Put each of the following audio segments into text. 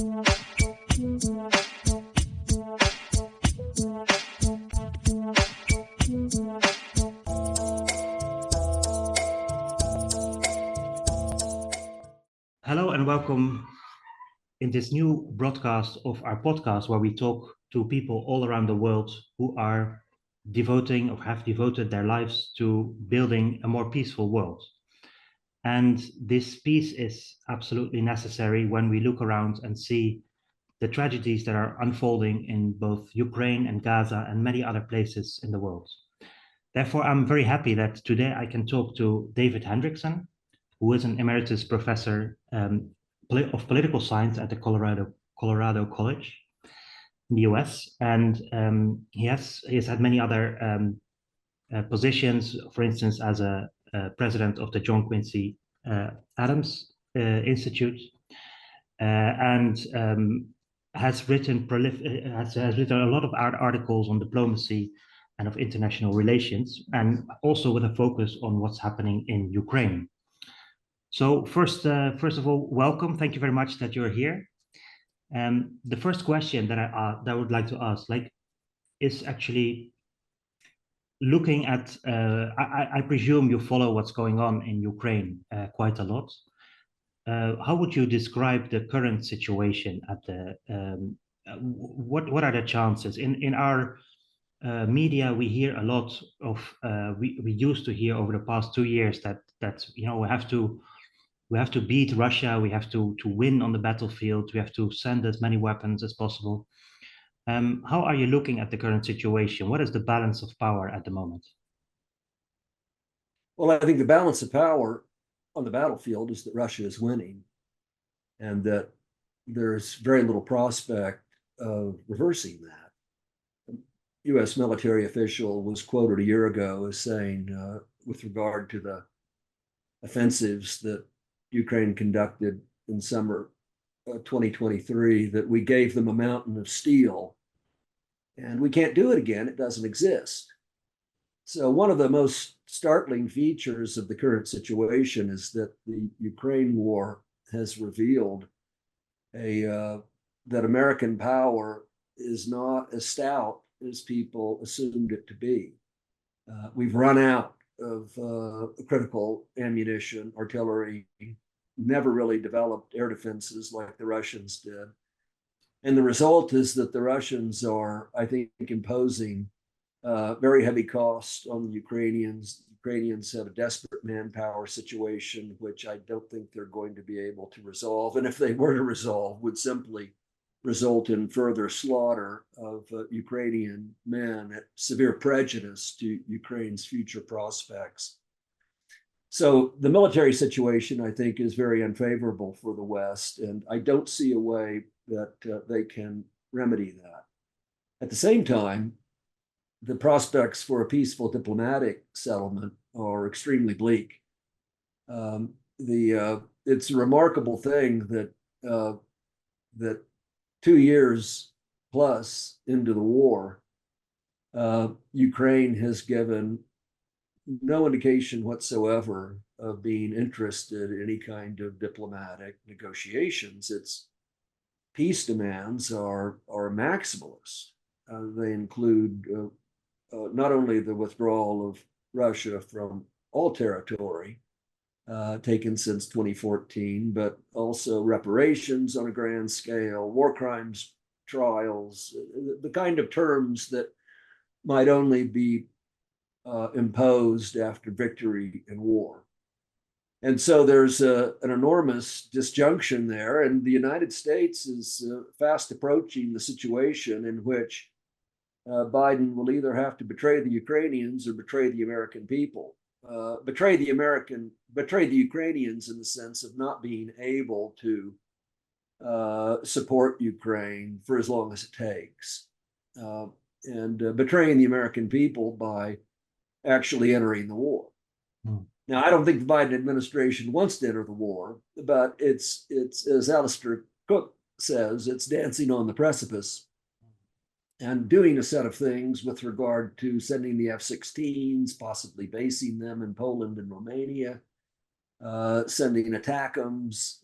Hello and welcome in this new broadcast of our podcast, where we talk to people all around the world who are devoting or have devoted their lives to building a more peaceful world. And this peace is absolutely necessary when we look around and see the tragedies that are unfolding in both Ukraine and Gaza and many other places in the world. Therefore, I'm very happy that today I can talk to David Hendrickson, who is an emeritus professor of political science at the Colorado College in the US. And he has had many other positions, for instance, as a president of the John Quincy Adams Institute, and has written a lot of articles on diplomacy and of international relations, and also with a focus on what's happening in Ukraine. So first of all, welcome. Thank you very much that you're here. The first question that I would like to ask, is actually looking at. I presume you follow what's going on in Ukraine quite a lot. How would you describe the current situation at the? What are the chances in our media? We hear a lot of. We used to hear over the past 2 years that we have to beat Russia. We have to win on the battlefield. We have to send as many weapons as possible. How are you looking at the current situation? What is the balance of power at the moment? Well, I think the balance of power on the battlefield is that Russia is winning, and that there's very little prospect of reversing that. A U.S. military official was quoted a year ago as saying, with regard to the offensives that Ukraine conducted in summer 2023, that we gave them a mountain of steel and we can't do it again. It doesn't exist. So one of the most startling features of the current situation is that the Ukraine war has revealed that American power is not as stout as people assumed it to be. We've run out of critical ammunition, artillery, never really developed air defenses like the Russians did. And the result is that the Russians are, I think, imposing very heavy costs on the Ukrainians. The Ukrainians have a desperate manpower situation, which I don't think they're going to be able to resolve. And if they were to resolve, would simply result in further slaughter of Ukrainian men at severe prejudice to Ukraine's future prospects. So the military situation, I think, is very unfavorable for the West, and I don't see a way that they can remedy that. At the same time, the prospects for a peaceful diplomatic settlement are extremely bleak. It's a remarkable thing that 2 years plus into the war, Ukraine has given no indication whatsoever of being interested in any kind of diplomatic negotiations. Its peace demands are maximalist. They include not only the withdrawal of Russia from all territory taken since 2014, but also reparations on a grand scale, war crimes trials, the kind of terms that might only be imposed after victory in war. And so there's an enormous disjunction there, and the United States is fast approaching the situation in which Biden will either have to betray the Ukrainians or betray the American people. Betray the Ukrainians in the sense of not being able to support Ukraine for as long as it takes, and betraying the American people by actually entering the war. Now, I don't think the Biden administration wants to enter the war, but it's as Alistair Cook says, it's dancing on the precipice and doing a set of things with regard to sending the F-16s, possibly basing them in Poland and Romania, sending ATACMS,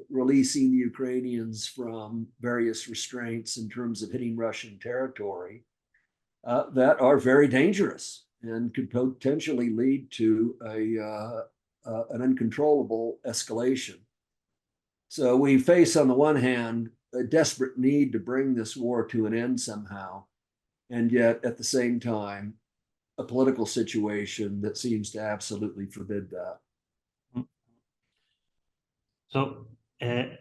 releasing the Ukrainians from various restraints in terms of hitting Russian territory that are very dangerous and could potentially lead to an uncontrollable escalation. So we face, on the one hand, a desperate need to bring this war to an end somehow, and yet at the same time, a political situation that seems to absolutely forbid that. So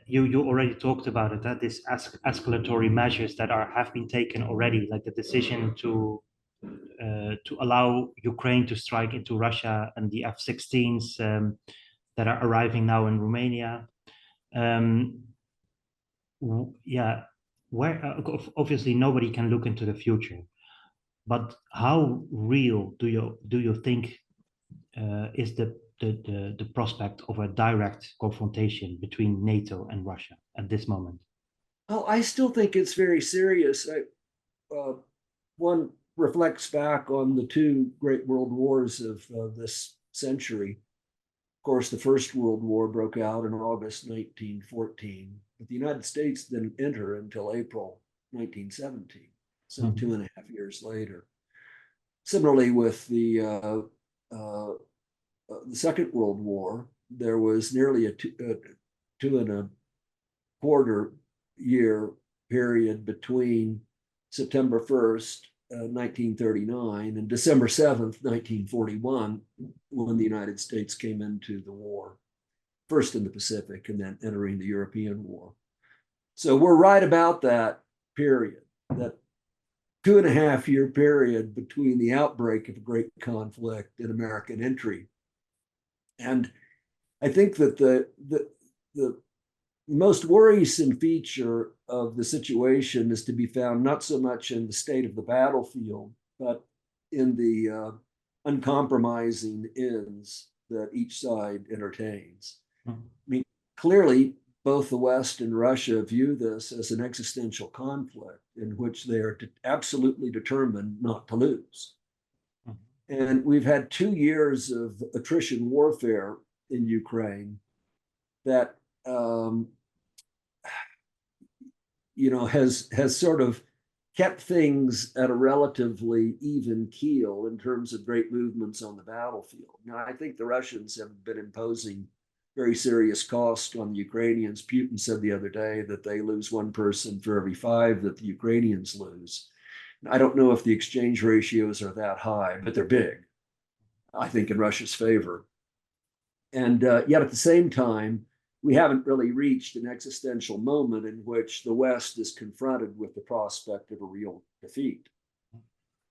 you already talked about it, that this escalatory measures that have been taken already, like the decision to allow Ukraine to strike into Russia and the F-16s that are arriving now in Romania. Yeah, where obviously nobody can look into the future, but how real do you think is the prospect of a direct confrontation between NATO and Russia at this moment? Oh, I still think it's very serious. One reflects back on the two great world wars of this century. Of course, the First World War broke out in August 1914, but the United States didn't enter until April 1917, some 2.5 years later. Similarly, with the Second World War, there was nearly a 2.25 year period between September 1st, 1939 and December 7th, 1941, when the United States came into the war, first in the Pacific and then entering the European War. So we're right about that period, that 2.5 year period between the outbreak of a great conflict and American entry. And I think that the most worrisome feature of the situation is to be found not so much in the state of the battlefield, but in the uncompromising ends that each side entertains. I mean, clearly, both the West and Russia view this as an existential conflict in which they are absolutely determined not to lose. And we've had 2 years of attrition warfare in Ukraine that has sort of kept things at a relatively even keel in terms of great movements on the battlefield. Now, I think the Russians have been imposing very serious cost on the Ukrainians. Putin said the other day that they lose one person for every 5 that the Ukrainians lose. I don't know if the exchange ratios are that high, but they're big, I think, in Russia's favor. And yet at the same time, we haven't really reached an existential moment in which the West is confronted with the prospect of a real defeat.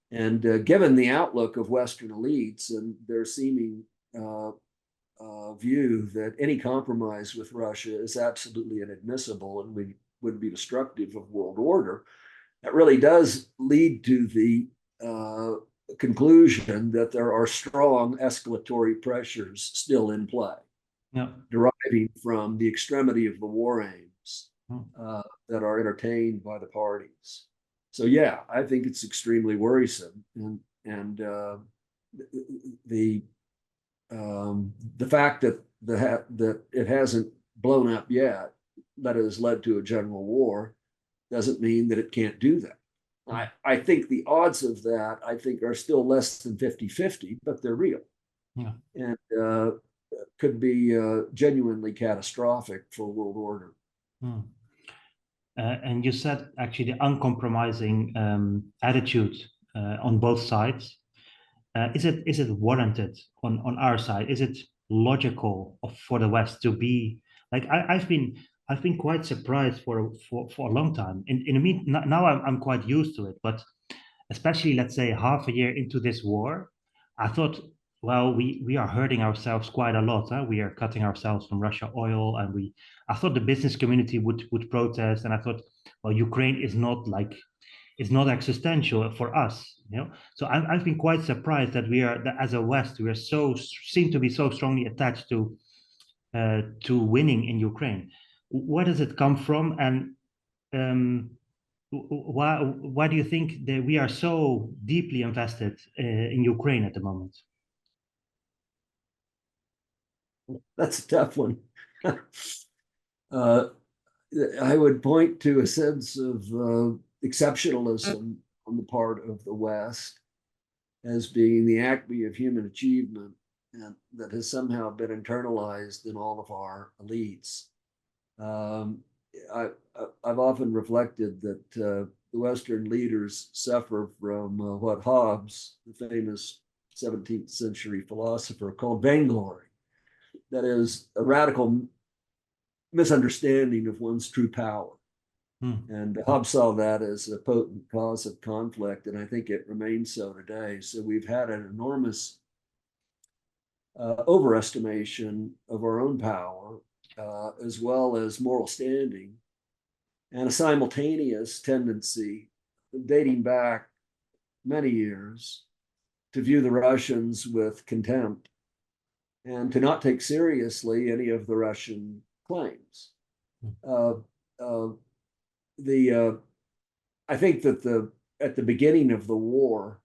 And given the outlook of Western elites and their seeming view that any compromise with Russia is absolutely inadmissible and would be destructive of world order, that really does lead to the conclusion that there are strong escalatory pressures still in play, deriving from the extremity of the war aims that are entertained by the parties. So yeah, I think it's extremely worrisome, and the fact that it hasn't blown up yet, that has led to a general war, doesn't mean that it can't do that. I think the odds of that, I think, are still less than 50-50, but they're real. Yeah. And could be genuinely catastrophic for world order. And you said actually the uncompromising attitude on both sides. Is it warranted on our side? Is it logical for the West to be like? I've been quite surprised for a long time. Now I'm quite used to it, but especially, let's say, half a year into this war, I thought, well, we are hurting ourselves quite a lot. Huh? We are cutting ourselves from Russia oil, and I thought the business community would protest, and I thought, well, Ukraine is not existential for us, So I've been quite surprised that that as a West, we seem to be so strongly attached to winning in Ukraine. Where does it come from, and why do you think that we are so deeply invested in Ukraine at the moment? That's a tough one. uh, I would point to a sense of exceptionalism on the part of the West as being the acme of human achievement, and that has somehow been internalized in all of our elites. Um, I, have often reflected that the Western leaders suffer from what Hobbes, the famous 17th century philosopher, called vainglory. That is a radical misunderstanding of one's true power. And Hobbes saw that as a potent cause of conflict, and I think it remains so today. So we've had an enormous overestimation of our own power, as well as moral standing, and a simultaneous tendency dating back many years to view the Russians with contempt and to not take seriously any of the Russian claims. I think that at the beginning of the war,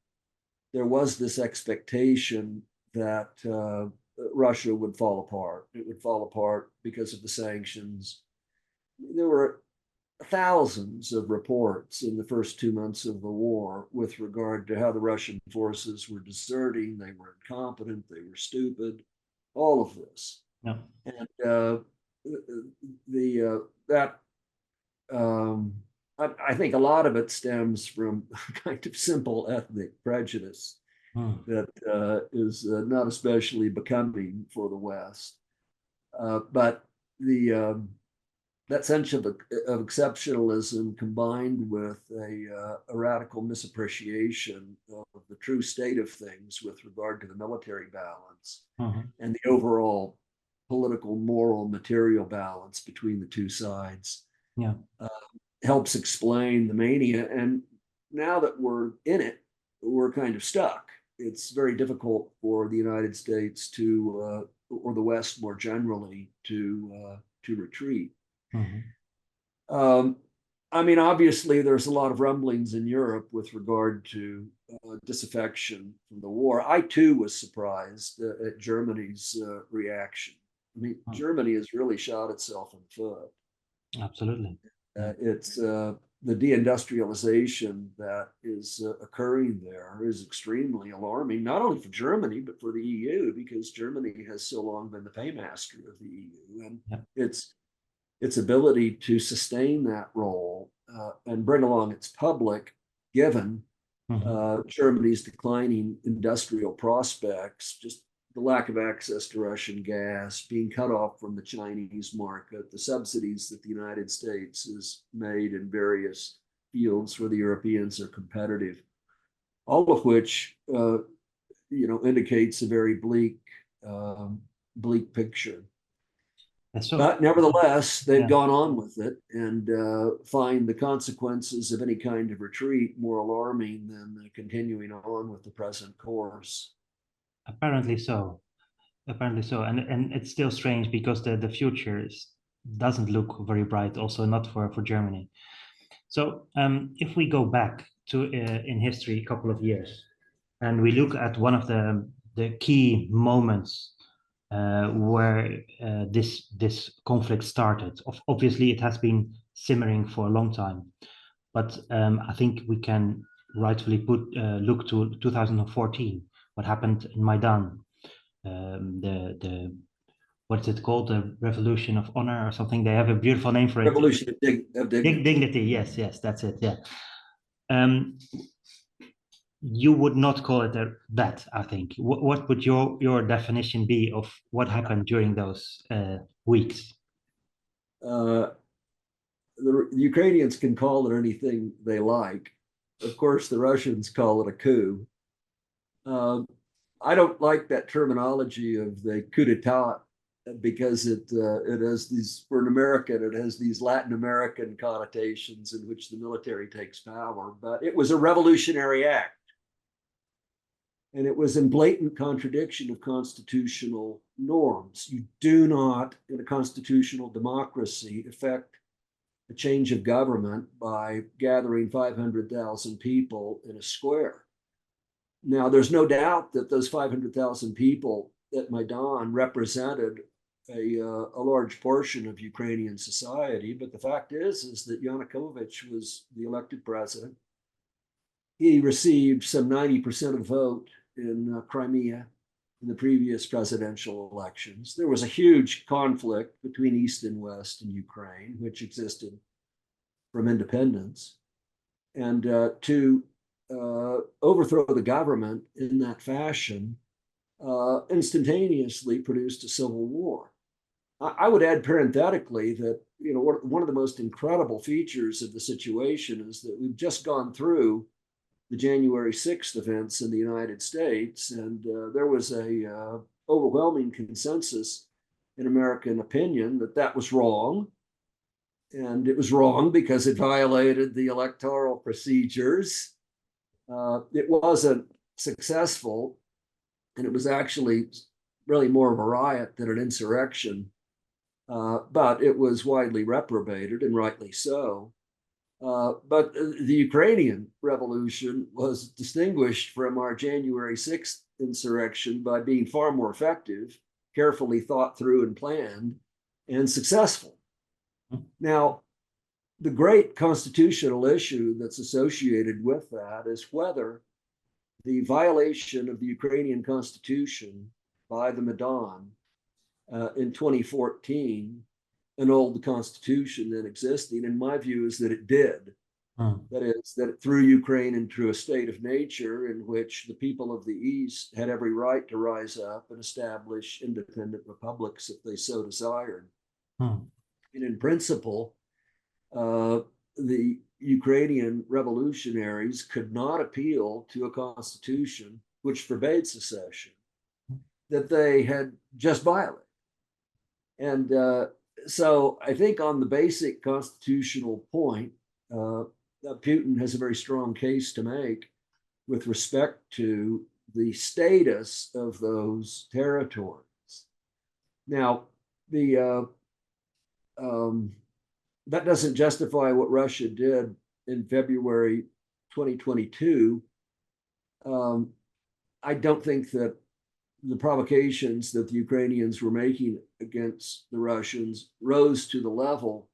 there was this expectation that Russia would fall apart. It would fall apart because of the sanctions. There were thousands of reports in the first 2 months of the war with regard to how the Russian forces were deserting, they were incompetent, they were stupid, all of this. Yeah. And I think a lot of it stems from kind of simple ethnic prejudice that is not especially becoming for the West. But that sense of exceptionalism combined with a radical misappreciation of the true state of things with regard to the military balance and the overall political, moral, material balance between the two sides helps explain the mania. And now that we're in it, we're kind of stuck. It's very difficult for the United States to, or the West more generally, to retreat. I mean, obviously, there's a lot of rumblings in Europe with regard to disaffection from the war. I too was surprised at Germany's reaction. I mean, Germany has really shot itself in the foot. Absolutely. It's the deindustrialization that is occurring there is extremely alarming, not only for Germany, but for the EU, because Germany has so long been the paymaster of the EU. And its ability to sustain that role and bring along its public, given Germany's declining industrial prospects, just the lack of access to Russian gas, being cut off from the Chinese market, the subsidies that the United States has made in various fields where the Europeans are competitive, all of which indicates a very bleak picture. But nevertheless, they've gone on with it and find the consequences of any kind of retreat more alarming than continuing on with the present course. Apparently so. And it's still strange because the future doesn't look very bright, also not for Germany. So if we go back to in history a couple of years and we look at one of the key moments where this conflict started. Obviously, it has been simmering for a long time, but I think we can rightfully look to 2014, what happened in Maidan, the what's it called, the Revolution of Honor or something. They have a beautiful name for it. Revolution of Dignity. Dignity. Yes, that's it. Yeah. You would not call it that, I think. What would your definition be of what happened during those weeks? The Ukrainians can call it anything they like. Of course, the Russians call it a coup. I don't like that terminology of the coup d'etat because it has these, for an American, it has these Latin American connotations in which the military takes power. But it was a revolutionary act. And it was in blatant contradiction of constitutional norms. You do not, in a constitutional democracy, effect a change of government by gathering 500,000 people in a square. Now, there's no doubt that those 500,000 people at Maidan represented a large portion of Ukrainian society. But the fact is that Yanukovych was the elected president. He received some 90% of vote in Crimea in the previous presidential elections. There was a huge conflict between East and West in Ukraine, which existed from independence. And to overthrow the government in that fashion instantaneously produced a civil war. I would add parenthetically that one of the most incredible features of the situation is that we've just gone through the January 6th events in the United States, and there was a overwhelming consensus in American opinion that that was wrong. And it was wrong because it violated the electoral procedures. It wasn't successful, and it was actually really more of a riot than an insurrection. But it was widely reprobated, and rightly so. But the Ukrainian revolution was distinguished from our January 6th insurrection by being far more effective, carefully thought through and planned, and successful. Now, the great constitutional issue that's associated with that is whether the violation of the Ukrainian constitution by the Maidan in 2014 annulled the constitution then existing. And my view is that it did. That is, that it threw Ukraine into a state of nature in which the people of the East had every right to rise up and establish independent republics if they so desired. And in principle, the Ukrainian revolutionaries could not appeal to a constitution which forbade secession that they had just violated. And so I think on the basic constitutional point, Putin has a very strong case to make with respect to the status of those territories. Now, that doesn't justify what Russia did in February 2022. I don't think that the provocations that the Ukrainians were making against the Russians rose to the level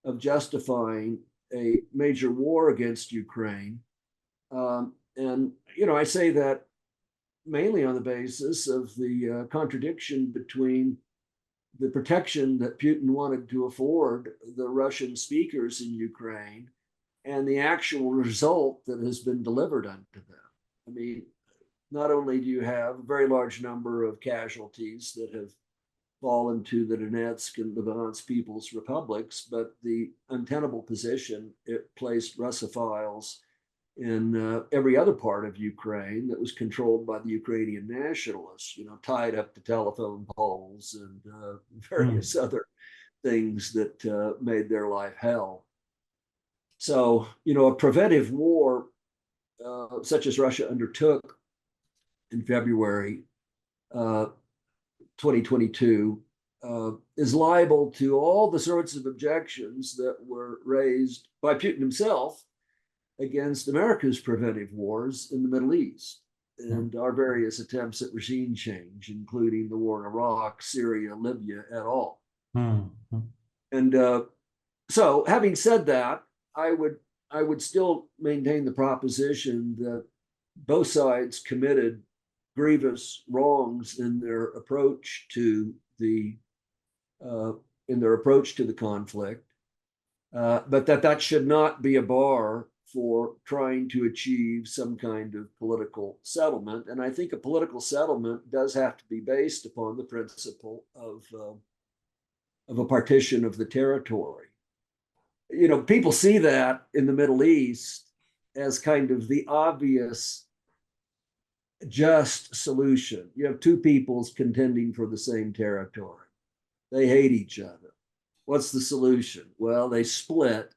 of justifying a major war against Ukraine. And, I say that mainly on the basis of the contradiction between the protection that Putin wanted to afford the Russian speakers in Ukraine and the actual result that has been delivered unto them. I mean, not only do you have a very large number of casualties that have fallen to the Donetsk and Lugansk People's Republics, but the untenable position it placed Russophiles in every other part of Ukraine that was controlled by the Ukrainian nationalists, tied up to telephone poles and various other things that made their life hell. So, a preventive war such as Russia undertook in February 2022 is liable to all the sorts of objections that were raised by Putin himself against America's preventive wars in the Middle East and our various attempts at regime change, including the war in Iraq, Syria, Libya, et al. And so, having said that, I would still maintain the proposition that both sides committed grievous wrongs in their approach to the conflict, but that should not be a bar for trying to achieve some kind of political settlement. And I think a political settlement does have to be based upon the principle of a partition of the territory. People see that in the Middle East as kind of the obvious just solution. You have two peoples contending for the same territory. They hate each other. What's the solution? Well, they split,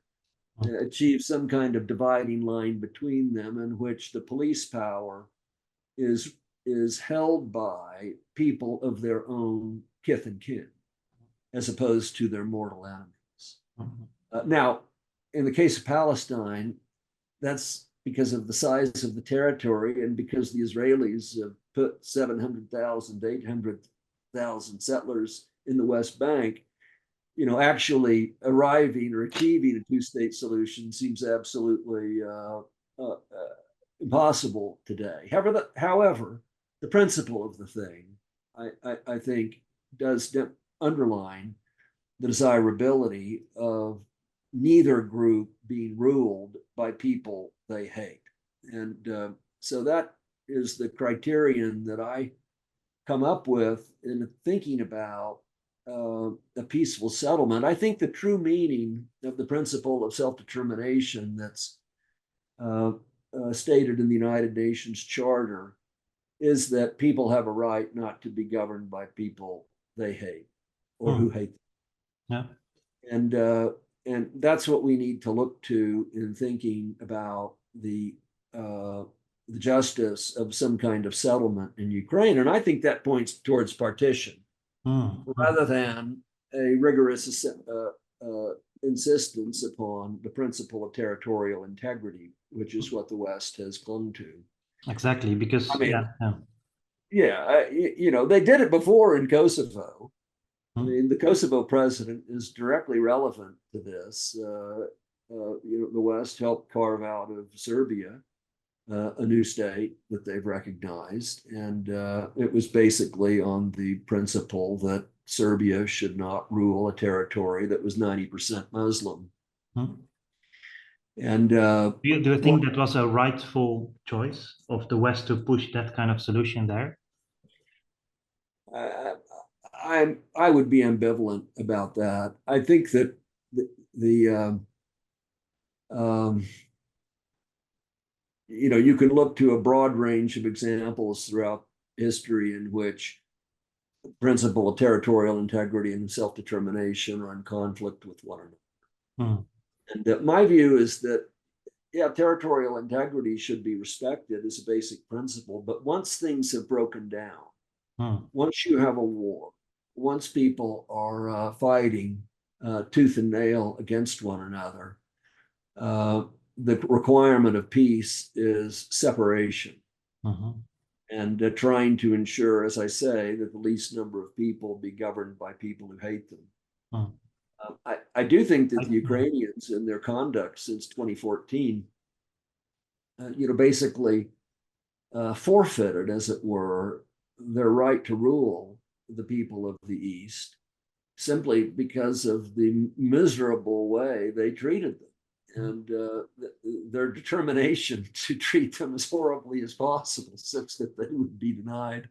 achieve some kind of dividing line between them in which the police power is held by people of their own kith and kin, as opposed to their mortal enemies. Now, in the case of Palestine, that's because of the size of the territory and because the Israelis have put 700,000, 800,000 settlers in the West Bank, actually arriving or achieving a two-state solution seems absolutely impossible today. However, the principle of the thing, I think, does underline the desirability of neither group being ruled by people they hate. And so that is the criterion that I come up with in thinking about a peaceful settlement. I think the true meaning of the principle of self-determination that's stated in the United Nations Charter is that people have a right not to be governed by people they hate or who hate them. Yeah. And that's what we need to look to in thinking about the justice of some kind of settlement in Ukraine. And I think that points towards partition rather than a rigorous insistence upon the principle of territorial integrity, which is what the West has clung to. Exactly, because I mean, they did it before in Kosovo. I mean, the Kosovo president is directly relevant to this. The West helped carve out of Serbia a new state that they've recognized. And it was basically on the principle that Serbia should not rule a territory that was 90% Muslim. And do you think that was a rightful choice of the West to push that kind of solution there? I would be ambivalent about that. I think that you can look to a broad range of examples throughout history in which the principle of territorial integrity and self-determination are in conflict with one another. And my view is that, territorial integrity should be respected as a basic principle, but once things have broken down, once you have a war, once people are fighting tooth and nail against one another, the requirement of peace is separation and trying to ensure, as I say, that the least number of people be governed by people who hate them. I do think that the Ukrainians in their conduct since 2014, basically forfeited, as it were, their right to rule the people of the East simply because of the miserable way they treated them and their determination to treat them as horribly as possible, such that they would be denied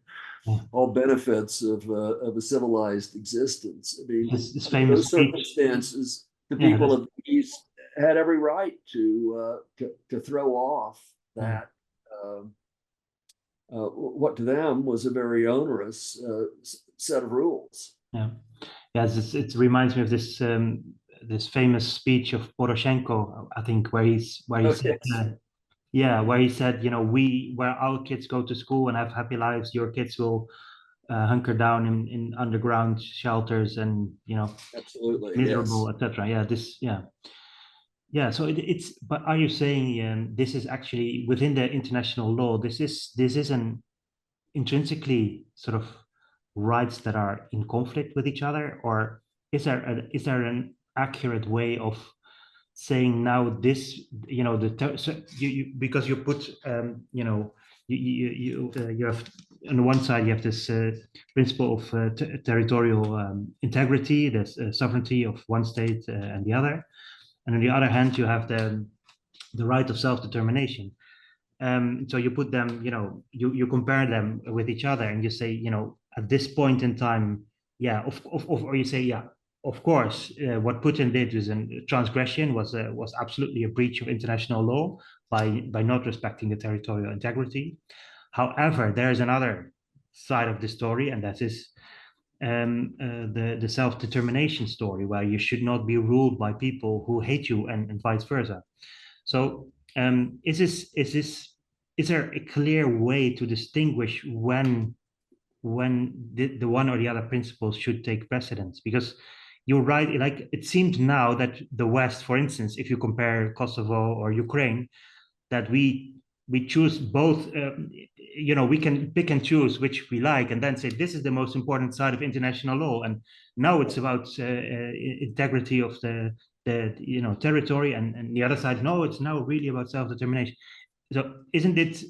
all benefits of a civilized existence. I mean, this in those circumstances, the people of the East had every right to throw off that what to them was a very onerous set of rules. Yes, it reminds me of this this famous speech of Poroshenko, I think, where he said, where he said, where our kids go to school and have happy lives, your kids will hunker down in underground shelters and absolutely miserable, etc. So it's. But are you saying this is actually within the international law? This is an intrinsically sort of rights that are in conflict with each other, or is there an accurate way of saying now this? Because you put you have on one side you have this principle of territorial integrity, this sovereignty of one state and the other, and on the other hand you have the right of self-determination. So you put them, you compare them with each other, and you say, at this point in time, or you say, of course, what Putin did was a transgression, was absolutely a breach of international law by not respecting the territorial integrity. However, there is another side of the story, and that is the self-determination story, where you should not be ruled by people who hate you, and vice versa. So is there a clear way to distinguish when the one or the other principles should take precedence? Because you're right, like it seems now that the West, for instance, if you compare Kosovo or Ukraine, that we we choose both. We can pick and choose which we like, and then say this is the most important side of international law. And now it's about integrity of the territory, and the other side, no, it's now really about self-determination. So, isn't it?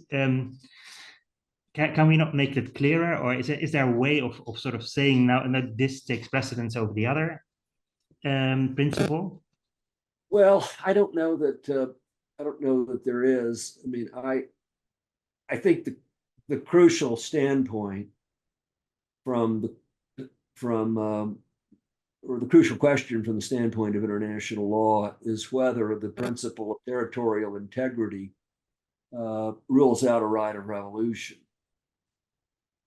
Can we not make it clearer, or is there a way of sort of saying now that this takes precedence over the other principle? Well, I don't know that there is. I mean, I think the crucial standpoint from or the crucial question from the standpoint of international law is whether the principle of territorial integrity rules out a right of revolution.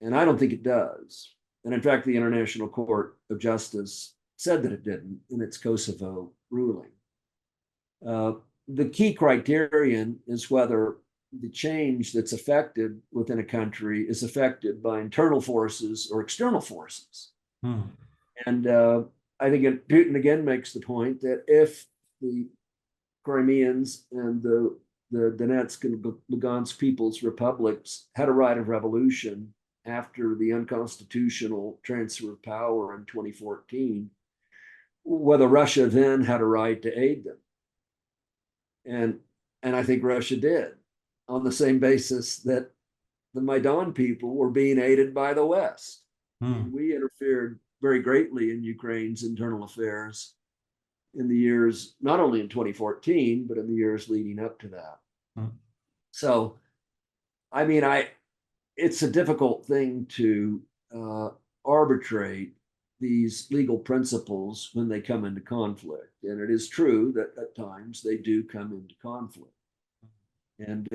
And I don't think it does. And in fact, the International Court of Justice said that it didn't in its Kosovo ruling. The key criterion is whether the change that's affected within a country is affected by internal forces or external forces. And I think Putin again makes the point that if the Crimeans and the Donetsk and Lugansk People's Republics had a right of revolution after the unconstitutional transfer of power in 2014, whether Russia then had a right to aid them. And I think Russia did, on the same basis that the Maidan people were being aided by the West. We interfered very greatly in Ukraine's internal affairs in the years, not only in 2014, but in the years leading up to that. So, I mean, it's a difficult thing to arbitrate these legal principles when they come into conflict. And it is true that at times they do come into conflict. And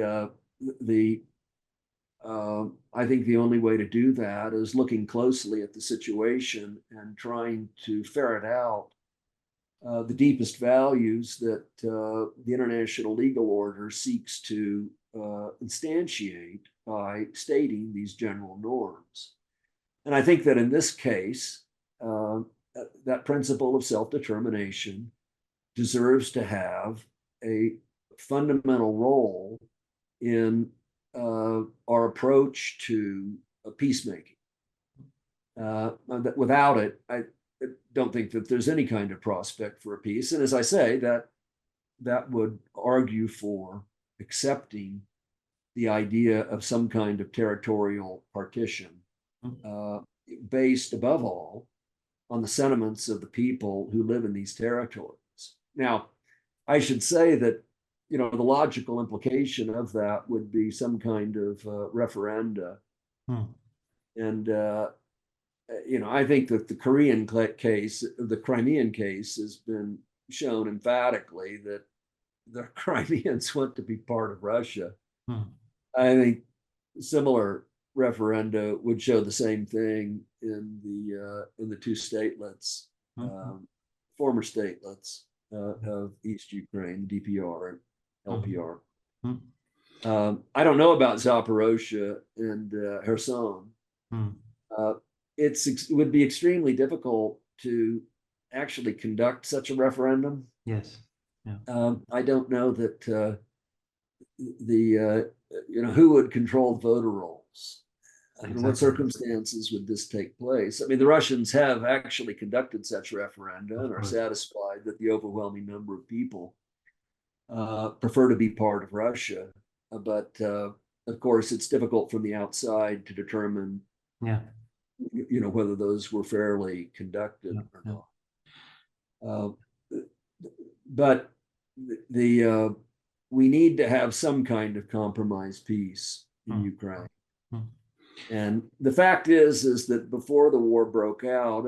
I think the only way to do that is looking closely at the situation and trying to ferret out the deepest values that the international legal order seeks to instantiate by stating these general norms. And I think that in this case, that principle of self-determination deserves to have a fundamental role in our approach to peacemaking. Without it, I don't think that there's any kind of prospect for a peace. And as I say, that would argue for accepting the idea of some kind of territorial partition, based above all on the sentiments of the people who live in these territories. Now, I should say that the logical implication of that would be some kind of referenda. And I think that the Crimean case has been shown emphatically that the Crimeans want to be part of Russia. I think similar referenda would show the same thing in the two statelets, former statelets of East Ukraine, DPR and LPR. I don't know about Zaporozhye and Kherson. It would be extremely difficult to actually conduct such a referendum. Yes. Yeah. I don't know that who would control voter rolls. Exactly. In what circumstances would this take place? I mean, the Russians have actually conducted such referenda and are satisfied that the overwhelming number of people prefer to be part of Russia. But of course, it's difficult from the outside to determine, whether those were fairly conducted or not. But we need to have some kind of compromise peace in Ukraine. And the fact is that before the war broke out,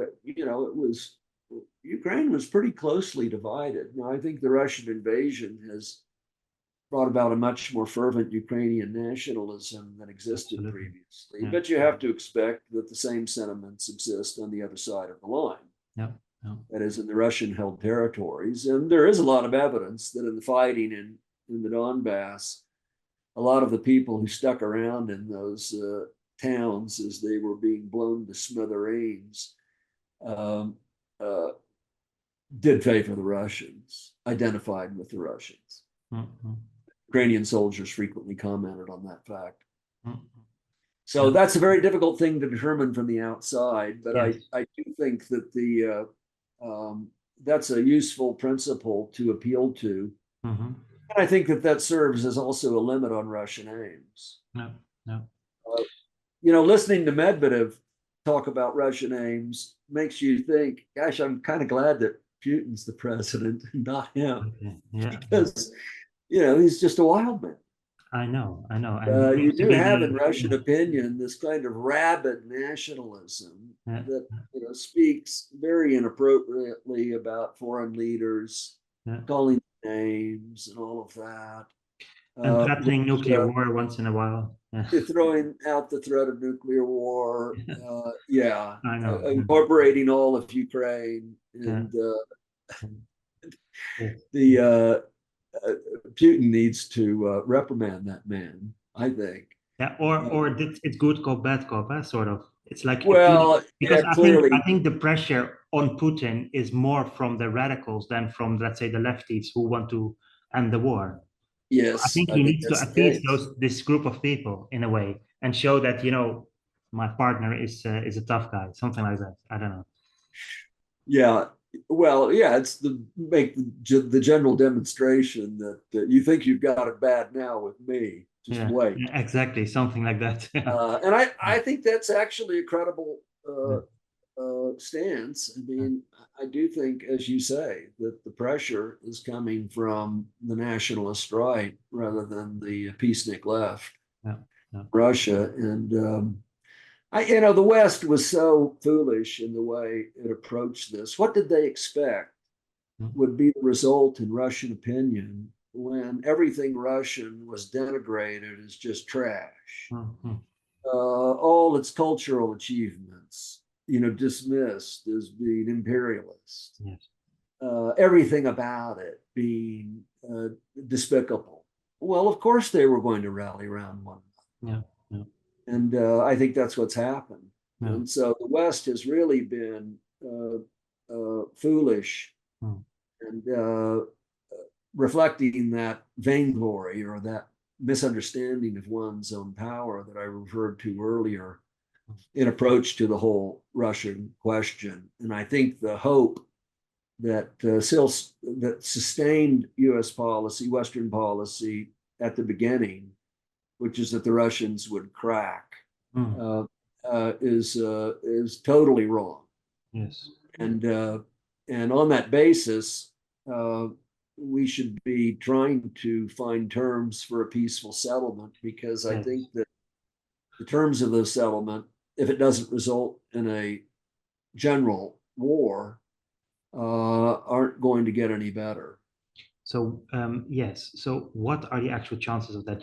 Ukraine was pretty closely divided. Now, I think the Russian invasion has brought about a much more fervent Ukrainian nationalism than existed previously. Yeah. But you have to expect that the same sentiments exist on the other side of the line. That is, in the Russian-held territories. And there is a lot of evidence that in the fighting in the Donbass, a lot of the people who stuck around in those towns as they were being blown to smithereens did favor the Russians, identified with the Russians. Ukrainian soldiers frequently commented on that fact. Mm. So Yeah. that's a very difficult thing to determine from the outside, but Yes. I do think that that's a useful principle to appeal to. Mm-hmm. And I think that that serves as also a limit on Russian aims. No, no. Listening to Medvedev talk about Russian aims makes you think, gosh, I'm kind of glad that Putin's the president, not him, Okay. Yeah, yeah. because, he's just a wild man. I know, and he You seems to do be have in the, Russian yeah, opinion this kind of rabid nationalism yeah, that speaks very inappropriately about foreign leaders, yeah. calling names and all of that. And threatening nuclear Russia, war once in a while. Yeah. throwing out the threat of nuclear war. I know. Incorporating all of Ukraine, Yeah. and Yeah. the Putin needs to reprimand that man, I think. Yeah, or it's good cop, bad cop, sort of. It's like if you, Well, because yeah, I clearly, think the pressure on Putin is more from the radicals than from, let's say, the lefties who want to end the war. I yes, think I he think needs to that's the appease case. this group of people in a way and show that, my partner is a tough guy, something like that. I don't know. Yeah, well, yeah, it's the general demonstration that you think you've got it bad now with me. Just Yeah, wait. yeah, exactly, something like that. And I think that's actually a credible Yeah. stance. I mean, I do think, as you say, that the pressure is coming from the nationalist right rather than the peacenik left, Yeah. Yeah. Russia. And the West was so foolish in the way it approached this. What did they expect would be the result in Russian opinion when everything Russian was denigrated as just trash? Mhm. All its cultural achievements, dismissed as being imperialist. Yes. Everything about it being despicable. Well, of course they were going to rally around one Yeah. Yeah. another, and I think that's what's happened. Yeah. And so the West has really been foolish Mm. and reflecting that vainglory or that misunderstanding of one's own power that I referred to earlier in approach to the whole Russian question. And I think the hope that that sustained U.S. policy, Western policy at the beginning, which is that the Russians would crack, Mm. is totally wrong. Yes. And on that basis, we should be trying to find terms for a peaceful settlement, because I Yes. think that the terms of the settlement, if it doesn't result in a general war, aren't going to get any better. So yes. So what are the actual chances of that?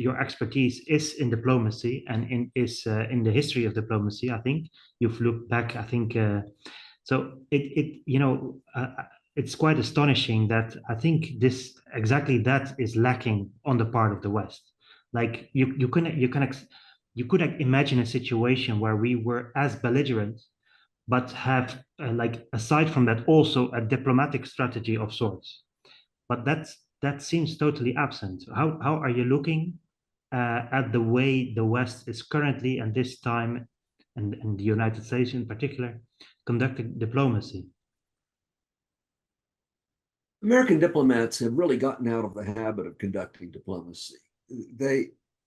Your expertise is in diplomacy and in the history of diplomacy. I think you've looked back. I think so. It's quite astonishing that I think exactly that is lacking on the part of the West. Like you could imagine a situation where we were as belligerent, but have like aside from that also a diplomatic strategy of sorts. But that seems totally absent. How are you looking at the way the West is currently and this time, and the United States in particular, conducting diplomacy? American diplomats have really gotten out of the habit of conducting diplomacy. They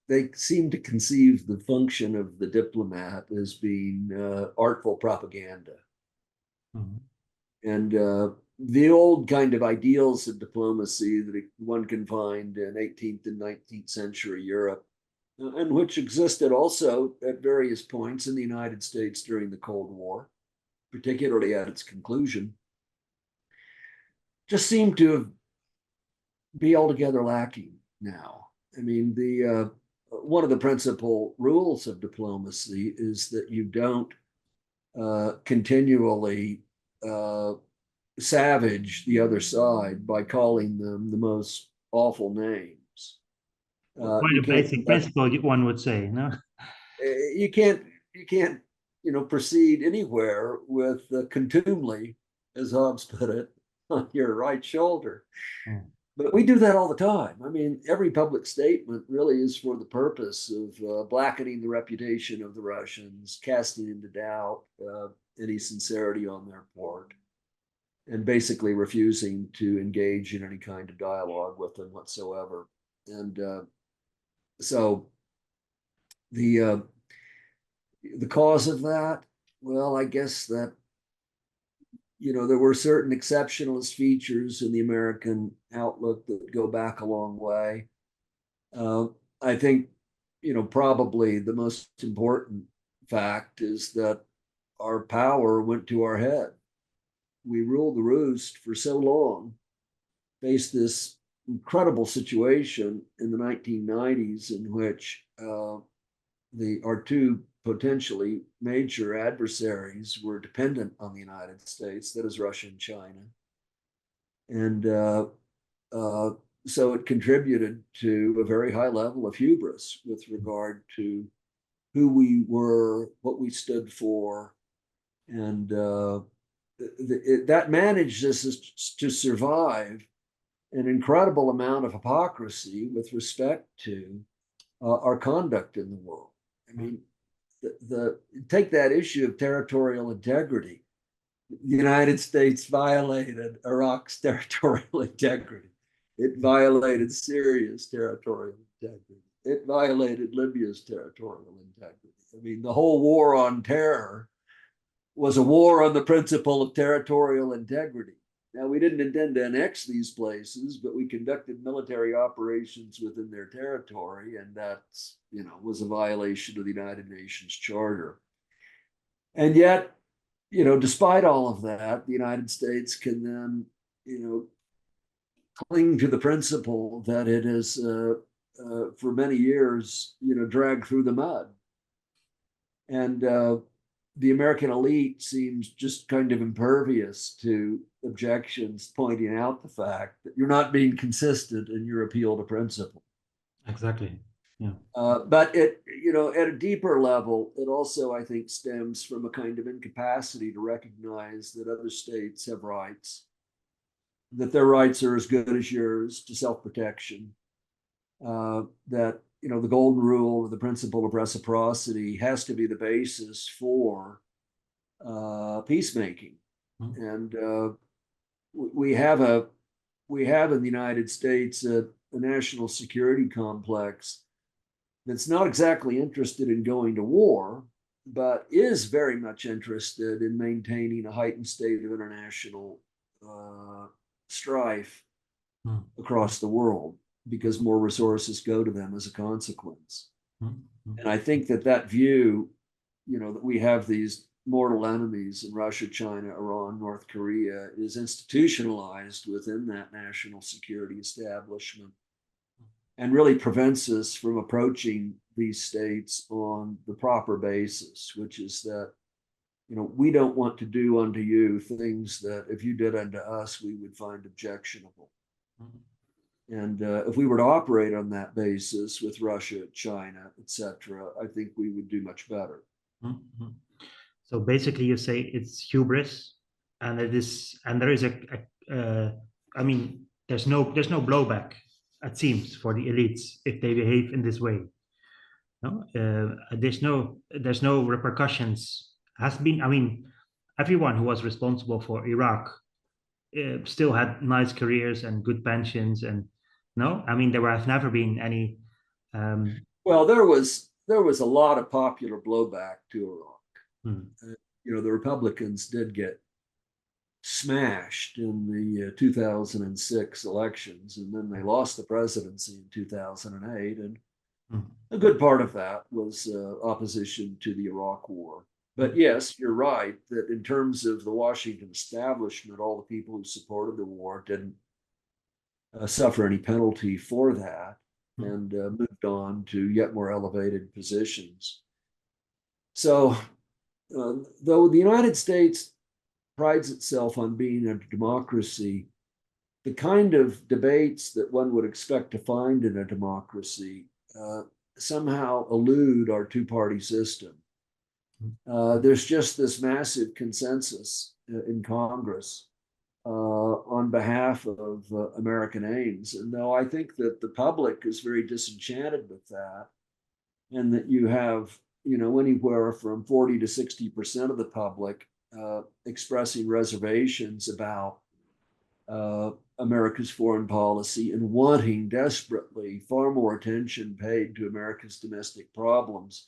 they seem to conceive the function of the diplomat as being artful propaganda. Mhm. And the old kind of ideals of diplomacy that one can find in 18th and 19th century Europe, and which existed also at various points in the United States during the Cold War, particularly at its conclusion, just seem to be altogether lacking now. I mean, the one of the principal rules of diplomacy is that you don't continually savage the other side by calling them the most awful names. Quite You a can't basic principle, one would say, no? you can't you can't proceed anywhere with contumely, as Hobbes put it, on your right shoulder. Mm. But we do that all the time. I mean, every public statement really is for the purpose of blackening the reputation of the Russians, casting into doubt any sincerity on their part, and basically refusing to engage in any kind of dialogue with them whatsoever. And so the cause of that, well, I guess that there were certain exceptionalist features in the American outlook that go back a long way. I think, probably the most important fact is that our power went to our head. We ruled the roost for so long, faced this incredible situation in the 1990s in which our two potentially major adversaries were dependent on the United States, that is Russia and China. And so it contributed to a very high level of hubris with regard to who we were, what we stood for, and that managed us to survive an incredible amount of hypocrisy with respect to our conduct in the world. I mean, take that issue of territorial integrity. The United States violated Iraq's territorial integrity. It violated Syria's territorial integrity. It violated Libya's territorial integrity. I mean, the whole war on terror was a war on the principle of territorial integrity. Now, we didn't intend to annex these places, but we conducted military operations within their territory, and that's, was a violation of the United Nations Charter. And yet, despite all of that, the United States can then, cling to the principle that it has, for many years, dragged through the mud. And the American elite seems just kind of impervious to objections pointing out the fact that you're not being consistent in your appeal to principle. Exactly. Yeah. But it, at a deeper level, it also, I think, stems from a kind of incapacity to recognize that other states have rights, that their rights are as good as yours to self-protection, that the golden rule or the principle of reciprocity has to be the basis for peacemaking. Mm-hmm. And we have in the United States a national security complex that's not exactly interested in going to war, but is very much interested in maintaining a heightened state of international strife across the world, because more resources go to them as a consequence. Mm-hmm. And I think that view, that we have these mortal enemies in Russia, China, Iran, North Korea, is institutionalized within that national security establishment and really prevents us from approaching these states on the proper basis, which is that, we don't want to do unto you things that if you did unto us, we would find objectionable. Mm-hmm. And if we were to operate on that basis with Russia, China, etc., I think we would do much better. Mm-hmm. So basically, you say it's hubris, and there is I mean, there's no blowback, it seems, for the elites if they behave in this way. No, there's no repercussions. I mean, everyone who was responsible for Iraq still had nice careers and good pensions, and no, I mean, there have never been any. Well, there was a lot of popular blowback to Iraq. The Republicans did get smashed in the 2006 elections, and then they lost the presidency in 2008. And a good part of that was opposition to the Iraq War. But yes, you're right that in terms of the Washington establishment, all the people who supported the war didn't suffer any penalty for that, and moved on to yet more elevated positions. So, though the United States prides itself on being a democracy, the kind of debates that one would expect to find in a democracy somehow elude our two-party system. There's just this massive consensus in Congress on behalf of American aims. And though I think that the public is very disenchanted with that, and that you have, anywhere from 40 to 60% of the public expressing reservations about America's foreign policy and wanting desperately far more attention paid to America's domestic problems,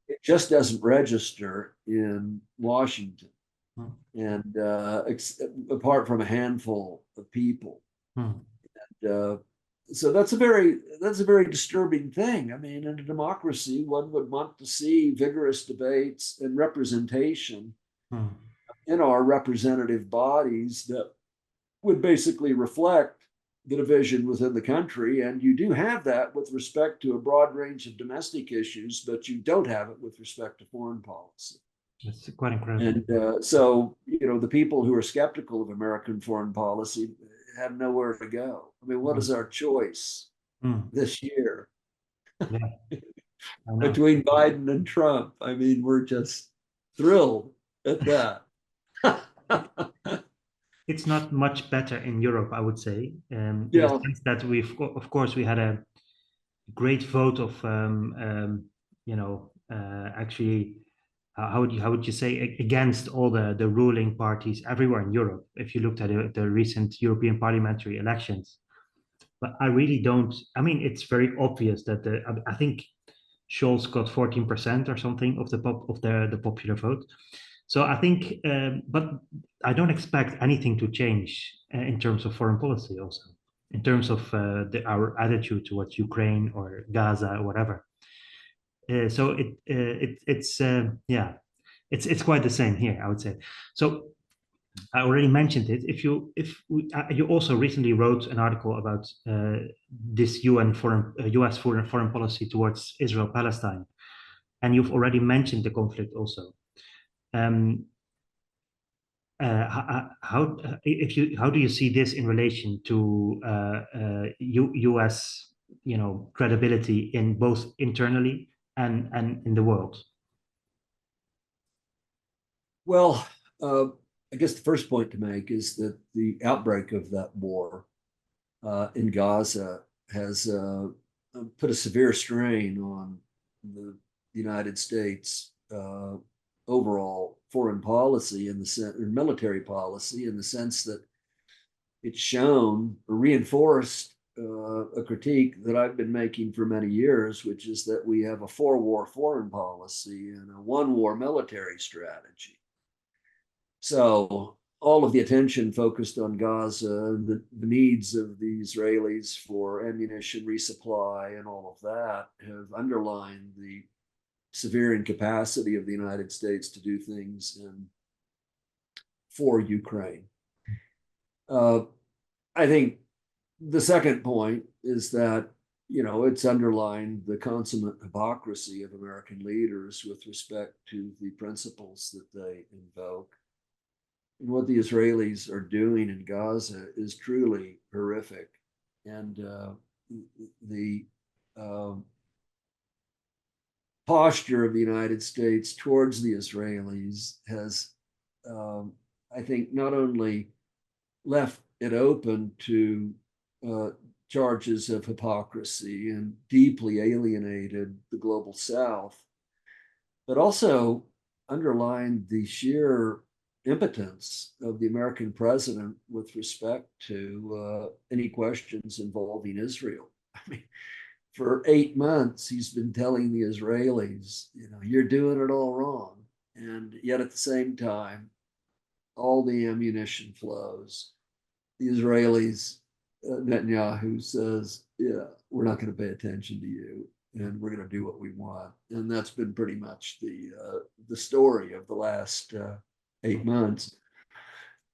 it just doesn't register in Washington. And apart from a handful of people. And, so that's a very disturbing thing. I mean, in a democracy, one would want to see vigorous debates and representation in our representative bodies that would basically reflect the division within the country. And you do have that with respect to a broad range of domestic issues, but you don't have it with respect to foreign policy. It's quite incredible. And so, the people who are skeptical of American foreign policy have nowhere to go. I mean, what is our choice this year between Biden and Trump? I mean, we're just thrilled at that. It's not much better in Europe, I would say. In the sense that of course, we had a great vote of, actually, how would you say, against all the ruling parties everywhere in Europe, if you looked at the recent European parliamentary elections. But I really don't. I mean, it's very obvious that I think Scholz got 14% or something of the popular vote. So I think, but I don't expect anything to change in terms of foreign policy. Also, in terms of our attitude towards Ukraine or Gaza or whatever. So it's quite the same here, I would say. So I already mentioned it. You also recently wrote an article about this U.S. foreign policy towards Israel Palestine, and you've already mentioned the conflict also. How do you see this in relation to U.S. credibility in both internally and in the world? Well, I guess the first point to make is that the outbreak of that war in Gaza has put a severe strain on the United States overall foreign policy or military policy, in the sense that it's shown or reinforced a critique that I've been making for many years, which is that we have a 4-war foreign policy and a 1-war military strategy. So all of the attention focused on Gaza, the needs of the Israelis for ammunition resupply and all of that have underlined the severe incapacity of the United States to do things for Ukraine. I think the second point is that, it's underlined the consummate hypocrisy of American leaders with respect to the principles that they invoke. And what the Israelis are doing in Gaza is truly horrific. And the posture of the United States towards the Israelis has, I think, not only left it open to charges of hypocrisy and deeply alienated the global South, but also underlined the sheer impotence of the American president with respect to any questions involving Israel. I mean, for 8 months, he's been telling the Israelis, you're doing it all wrong. And yet at the same time, all the ammunition flows. The Israelis, Netanyahu says, we're not going to pay attention to you, and we're going to do what we want. And that's been pretty much the story of the last 8 months.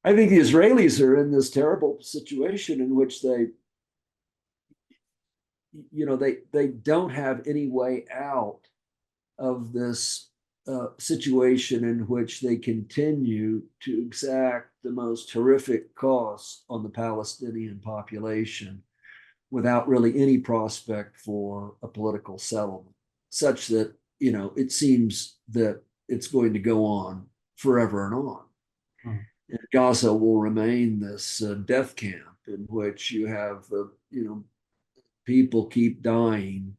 I think the Israelis are in this terrible situation in which they don't have any way out of this situation in which they continue to exact the most horrific costs on the Palestinian population without really any prospect for a political settlement, such that, it seems that it's going to go on forever and on. And Gaza will remain this death camp in which you have, people keep dying,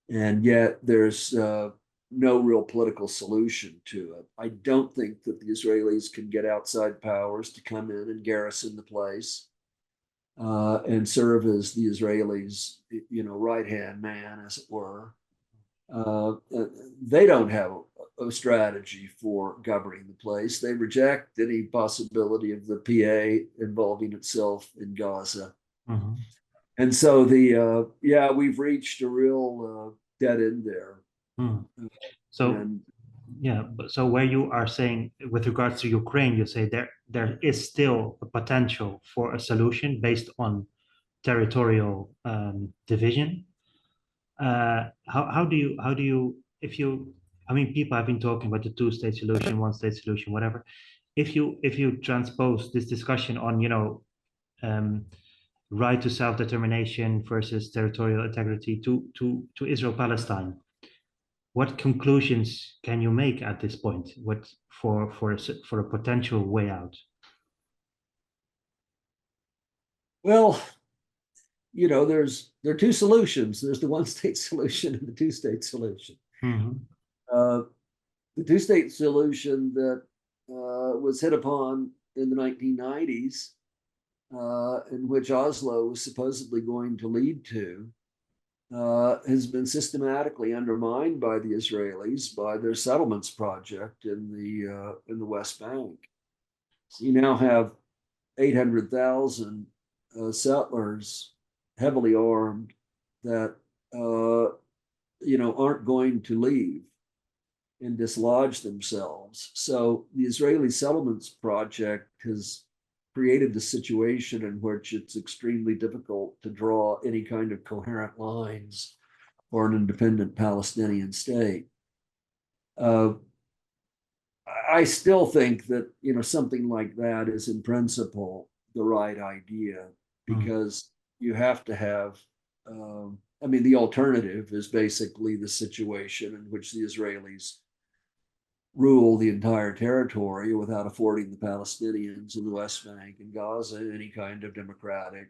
and yet there's no real political solution to it. I don't think that the Israelis can get outside powers to come in and garrison the place and serve as the Israelis, right-hand man, as it were. They don't have a strategy for governing the place. They reject any possibility of the PA involving itself in Gaza. Mm-hmm. And so we've reached a real dead end there. Mm. So And yeah, so where you are saying with regards to Ukraine, you say there is still a potential for a solution based on territorial division. How do you if you I mean people have been talking about the two-state solution, one-state solution, whatever. If you transpose this discussion on um, right to self-determination versus territorial integrity to Israel-Palestine, what conclusions can you make at this point? What for a potential way out? well, there are two solutions. There's the one-state solution and the two-state solution. Mm-hmm. Uh, the two-state solution that was hit upon in the 1990s, in which Oslo was supposedly going to lead to, has been systematically undermined by the Israelis by their settlements project in the West Bank. So you now have 800,000 settlers, heavily armed, that aren't going to leave and dislodge themselves. So the Israeli settlements project has created the situation in which it's extremely difficult to draw any kind of coherent lines for an independent Palestinian state. Uh, I still think that something like that is in principle the right idea, because you have to have. The alternative is basically the situation in which the Israelis rule the entire territory without affording the Palestinians in the West Bank and Gaza any kind of democratic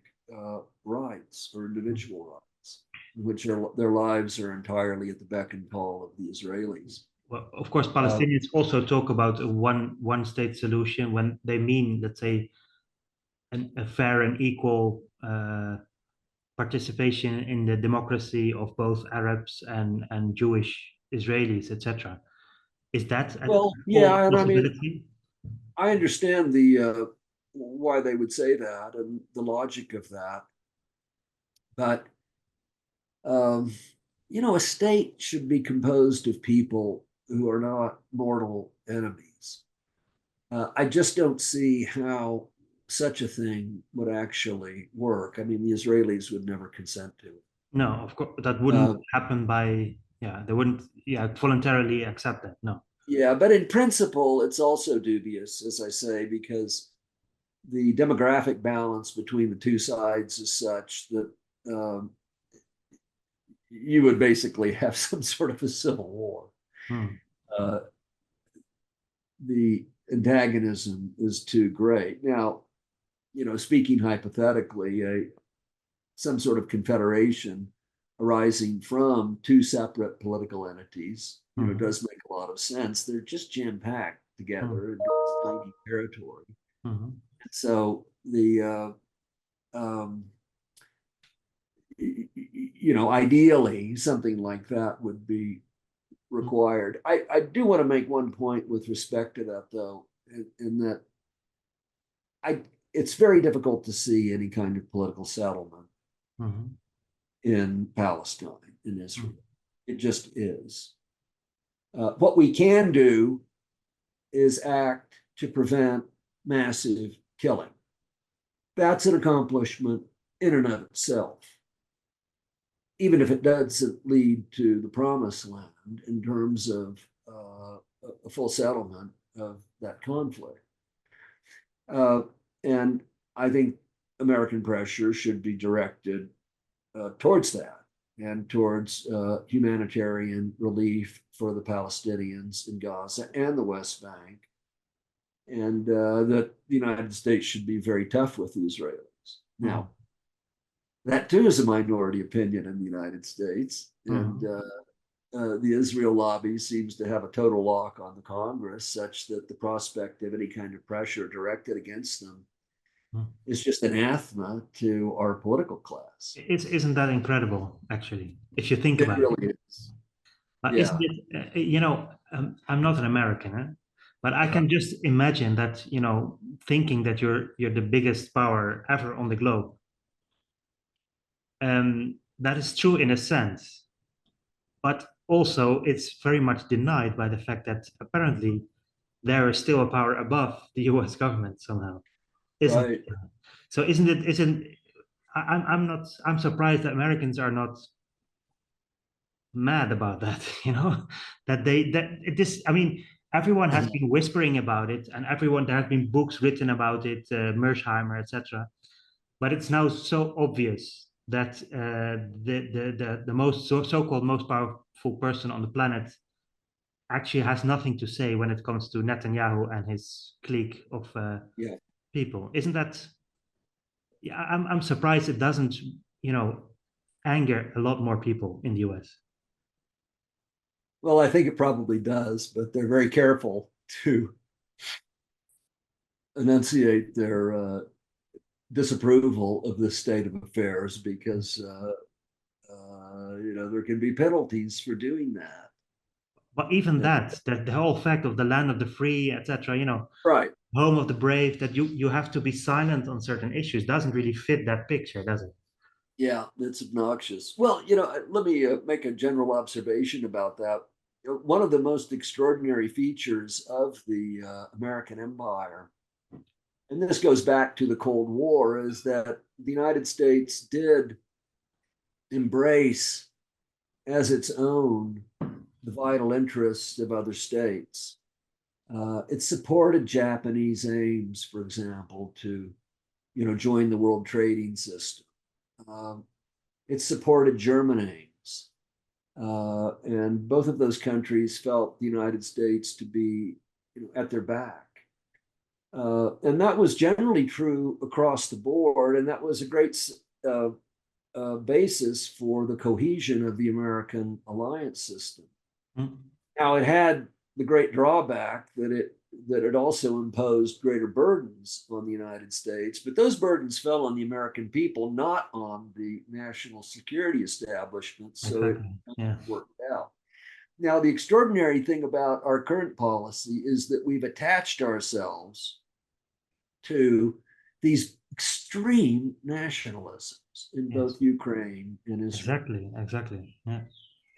rights or individual rights, in which their lives are entirely at the beck and call of the Israelis. Well, of course, Palestinians also talk about a one state solution when they mean, let's say, a fair and equal participation in the democracy of both Arabs and Jewish Israelis, etc. Is that at Well, all yeah, a and possibility? I understand the why they would say that and the logic of that, but um, a state should be composed of people who are not mortal enemies. I just don't see how such a thing would actually work. I mean, the Israelis would never consent to it. No, of course, that wouldn't Uh, happen by, yeah, they wouldn't, yeah, voluntarily accept that. No. yeah, but in principle, it's also dubious, as I say, because the demographic balance between the two sides is such that um, you would basically have some sort of a civil war. Hmm. Uh, the antagonism is too great. Now, speaking hypothetically, some sort of confederation arising from two separate political entities, Hmm. does make a lot of sense. They're just jam packed Hmm. together in this tiny territory. Hmm. So um, ideally, something like that would be required. I do want to make one point with respect to that, though, in that I it's very difficult to see any kind of political settlement Hmm. in Palestine, in Hmm. Israel. It just is. What we can do is act to prevent massive killing. That's an accomplishment in and of itself, even if it doesn't lead to the promised land in terms of a full settlement of that conflict. Uh, and I think American pressure should be directed towards that and towards humanitarian relief for the Palestinians in Gaza and the West Bank, and that the United States should be very tough with the Israelis. Now, that too is a minority opinion in the United States, and the Israel lobby seems to have a total lock on the Congress, such that the prospect of any kind of pressure directed against them is just anathema to our political class. Isn't that incredible, actually, if you think about it? It really is. Isn't Yeah. it, I'm not an American, huh? But I can just imagine that, thinking that you're the biggest power ever on the globe. That is true in a sense, but also it's very much denied by the fact that apparently there is still a power above the US government somehow, isn't Right. it? So isn't I'm surprised that Americans are not mad about that, I mean, everyone has been whispering about it, and everyone, there have been books written about it, Mersheimer, etc. But it's now so obvious that the most so-called most powerful person on the planet actually has nothing to say when it comes to Netanyahu and his clique of Yeah. people. Isn't that? Yeah, I'm surprised it doesn't, anger a lot more people in the US. Well, I think it probably does, but they're very careful to enunciate their disapproval of this state of affairs because there can be penalties for doing that. But even that the whole fact of the land of the free, etc., Right. home of the brave, that you have to be silent on certain issues doesn't really fit that picture, does it? Yeah, it's obnoxious. Well, let me make a general observation about that. One of the most extraordinary features of the American empire, and this goes back to the Cold War, is that the United States did embrace as its own the vital interests of other states. It supported Japanese aims, for example, to join the World Trading System. It supported German aims, and both of those countries felt the United States to be at their back. And that was generally true across the board, and that was a great basis for the cohesion of the American alliance system. Now, it had the great drawback that it also imposed greater burdens on the United States, but those burdens fell on the American people, not on the national security establishment. So Exactly. it worked out. Now, the extraordinary thing about our current policy is that we've attached ourselves to these extreme nationalisms in both Ukraine and Israel. Exactly. Yeah.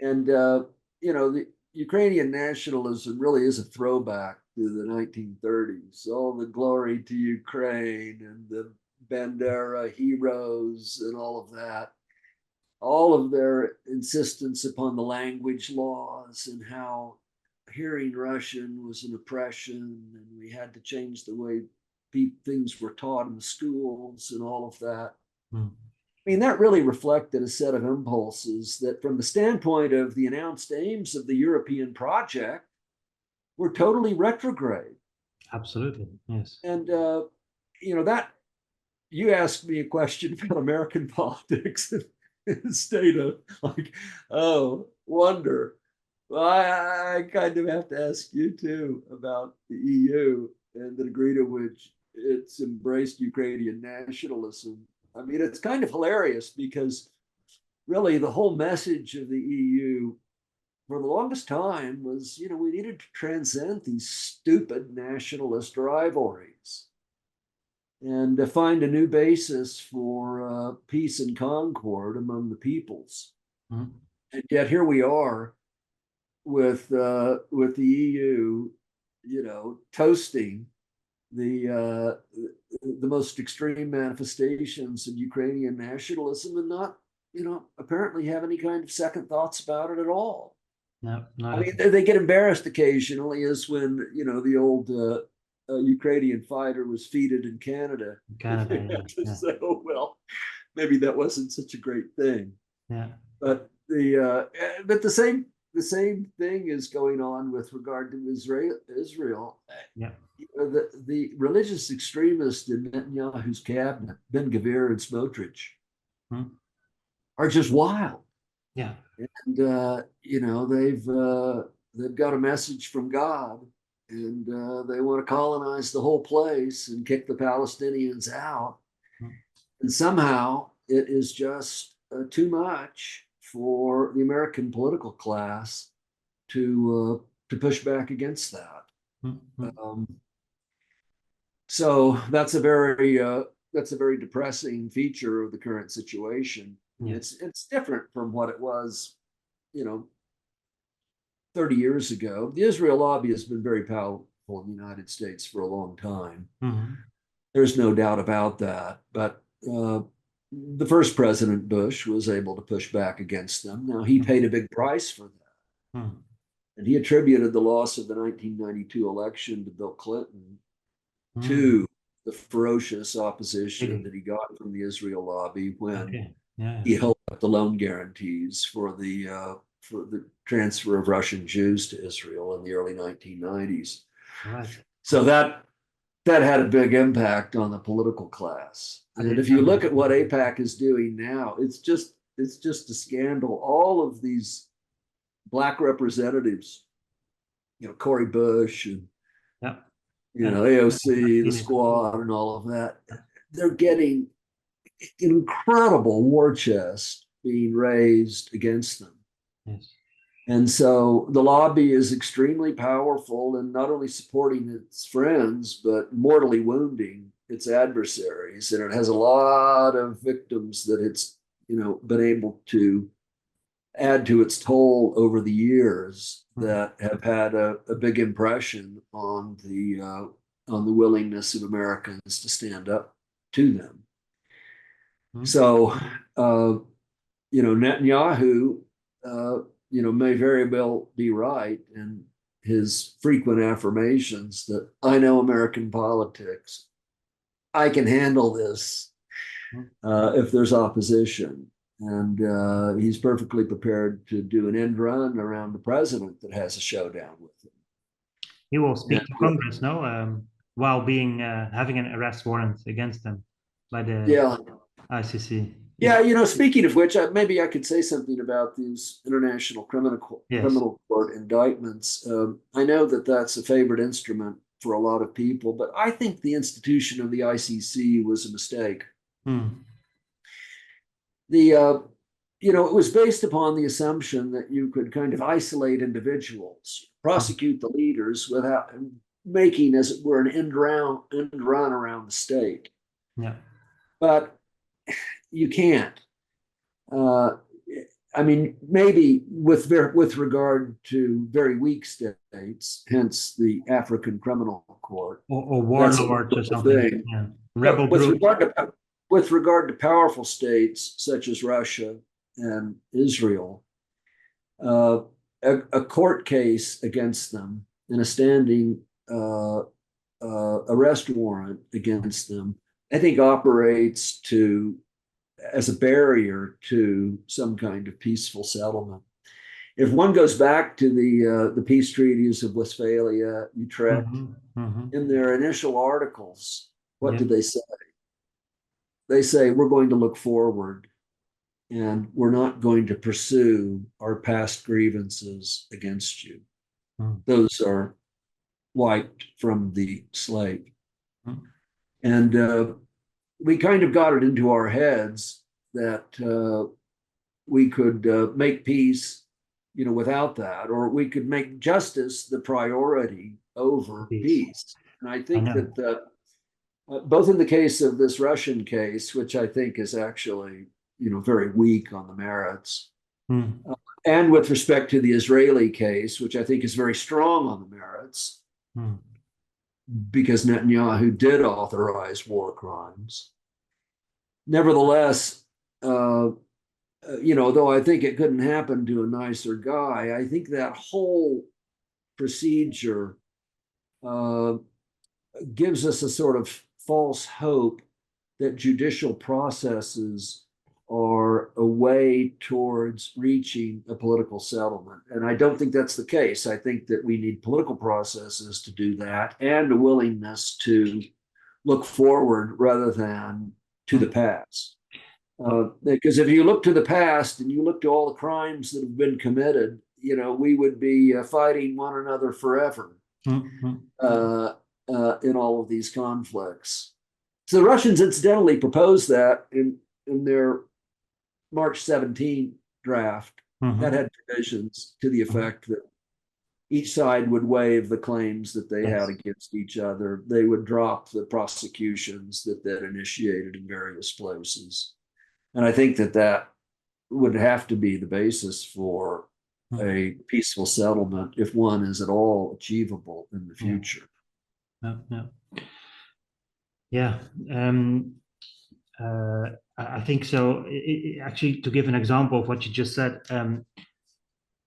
And, the Ukrainian nationalism really is a throwback to the 1930s. All the glory to Ukraine and the Bandera heroes and all of that. All of their insistence upon the language laws and how hearing Russian was an oppression, and we had to change the way things were taught in the schools and all of that. I mean, that really reflected a set of impulses that, from the standpoint of the announced aims of the European project, were totally retrograde. Absolutely. Yes. And, that you asked me a question about American politics in the state of wonder. Well, I kind of have to ask you too about the EU and the degree to which it's embraced Ukrainian nationalism. I mean, it's kind of hilarious because really the whole message of the EU for the longest time was, we needed to transcend these stupid nationalist rivalries and to find a new basis for peace and concord among the peoples. And yet here we are with the EU, toasting the most extreme manifestations of Ukrainian nationalism and not, apparently have any kind of second thoughts about it at all. No, I mean, they get embarrassed occasionally, as when, the old Ukrainian fighter was feted in Canada. Say, oh, well, maybe that wasn't such a great thing. Yeah. But the the same thing is going on with regard to Israel. Yeah. The religious extremists in Netanyahu's cabinet, Ben Gvir and Smotrich, are just wild. Yeah. And they've got a message from God, and they want to colonize the whole place and kick the Palestinians out. And somehow it is just too much for the American political class to push back against that. So that's a very depressing feature of the current situation. Yeah. It's different from what it was, 30 years ago. The Israel lobby has been very powerful in the United States for a long time. There's no doubt about that. But the first President Bush was able to push back against them. Now, he paid a big price for that. And he attributed the loss of the 1992 election to Bill Clinton to the ferocious opposition that he got from the Israel lobby when he held up the loan guarantees for the transfer of Russian Jews to Israel in the early 1990s. Right. So that had a big impact on the political class. And if you look at what AIPAC is doing now, it's just a scandal. All of these Black representatives, Cori Bush and AOC, the Squad, and all of that, they're getting an incredible war chest being raised against them. Yes. And so the lobby is extremely powerful in not only supporting its friends, but mortally wounding its adversaries. And it has a lot of victims that it's, been able to add to its toll over the years that have had a big impression on the willingness of Americans to stand up to them. So, Netanyahu, may very well be right in his frequent affirmations that I know American politics. I can handle this if there's opposition. And he's perfectly prepared to do an end run around the president that has a showdown with him. He will speak to Congress, no? While having an arrest warrant against him by the ICC. Yeah, speaking of which, maybe I could say something about these international criminal court indictments. I know that that's a favorite instrument for a lot of people, but I think the institution of the ICC was a mistake. It was based upon the assumption that you could kind of isolate individuals, prosecute the leaders without making, as it were, an end run around the state. Yeah. But you can't. Maybe with regard to very weak states, hence the African Criminal Court or warlords or something. Yeah. Rebel groups. With regard to powerful states such as Russia and Israel, a court case against them and a standing arrest warrant against them, I think, operates as a barrier to some kind of peaceful settlement. If one goes back to the peace treaties of Westphalia, Utrecht, in their initial articles, what do they say? They say, we're going to look forward and we're not going to pursue our past grievances against you. Those are wiped from the slate. And we kind of got it into our heads that we could make peace, without that, or we could make justice the priority over peace. And I think that both in the case of this Russian case, which I think is actually, very weak on the merits, and with respect to the Israeli case, which I think is very strong on the merits, because Netanyahu did authorize war crimes. Nevertheless, though I think it couldn't happen to a nicer guy, I think that whole procedure gives us a sort of false hope that judicial processes are a way towards reaching a political settlement. And I don't think that's the case. I think that we need political processes to do that and a willingness to look forward rather than to the past. Because if you look to the past and you look to all the crimes that have been committed, we would be fighting one another forever in all of these conflicts. So the Russians incidentally proposed that in their March 17 draft that had provisions to the effect that each side would waive the claims that they had against each other. They would drop the prosecutions that they'd initiated in various places. And I think that would have to be the basis for a peaceful settlement if one is at all achievable in the future. I think so. Actually, to give an example of what you just said,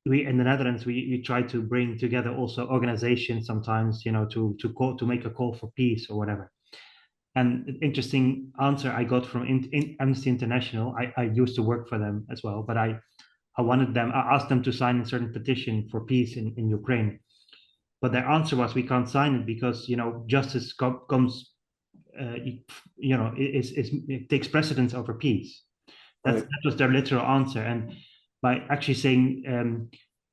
we in the Netherlands we try to bring together also organizations sometimes, to make a call for peace or whatever. And an interesting answer I got from Amnesty International. I used to work for them as well, but I asked them to sign a certain petition for peace in Ukraine. But their answer was, we can't sign it because justice comes. It takes precedence over peace. That was their literal answer. And by actually saying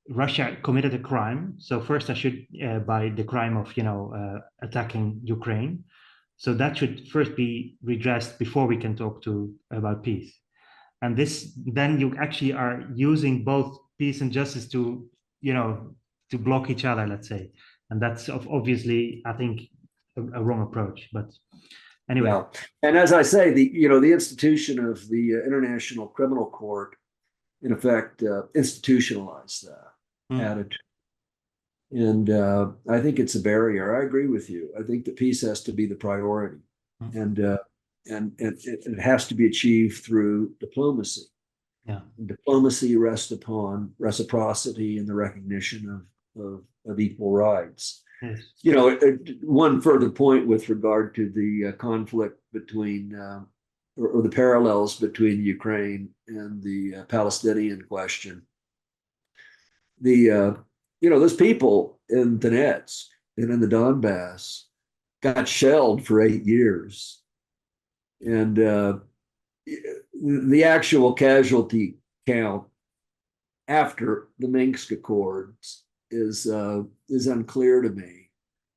Russia committed a crime, so first I should by the crime of attacking Ukraine, so that should first be redressed before we can talk about peace. And then you actually are using both peace and justice to block each other, let's say, and that's obviously, I think, a wrong approach, but. Anyway. Yeah. And as I say, the institution of the International Criminal Court, in effect, institutionalized that attitude. And I think it's a barrier. I agree with you. I think that peace has to be the priority, and it has to be achieved through diplomacy. Yeah. And diplomacy rests upon reciprocity and the recognition of equal rights. Yes. One further point with regard to the conflict between, or the parallels between Ukraine and the Palestinian question. Those people in Donetsk and in the Donbass got shelled for 8 years, and the actual casualty count after the Minsk Accords is unclear to me.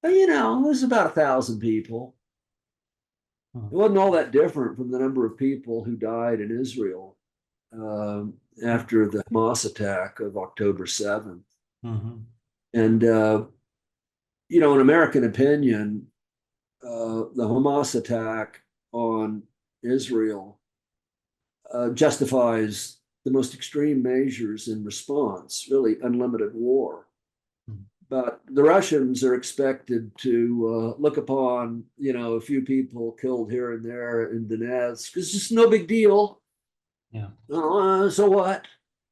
But, it was about 1,000 people. It wasn't all that different from the number of people who died in Israel after the Hamas attack of October 7th. And, in American opinion, the Hamas attack on Israel justifies the most extreme measures in response, really unlimited war. But the Russians are expected to look upon, a few people killed here and there in Donetsk, because it's just no big deal. Yeah. So what?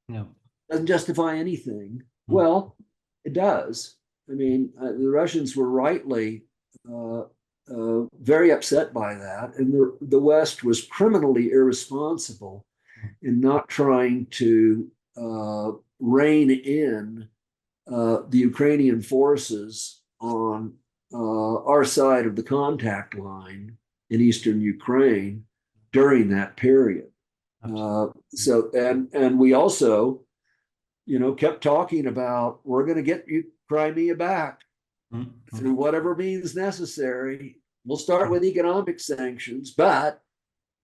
Yeah. Doesn't justify anything. Well, it does. I mean, the Russians were rightly very upset by that, and the West was criminally irresponsible in not trying to rein in the Ukrainian forces on our side of the contact line in eastern Ukraine during that period. And we also, kept talking about, we're going to get Crimea back through whatever means necessary. We'll start with economic sanctions, but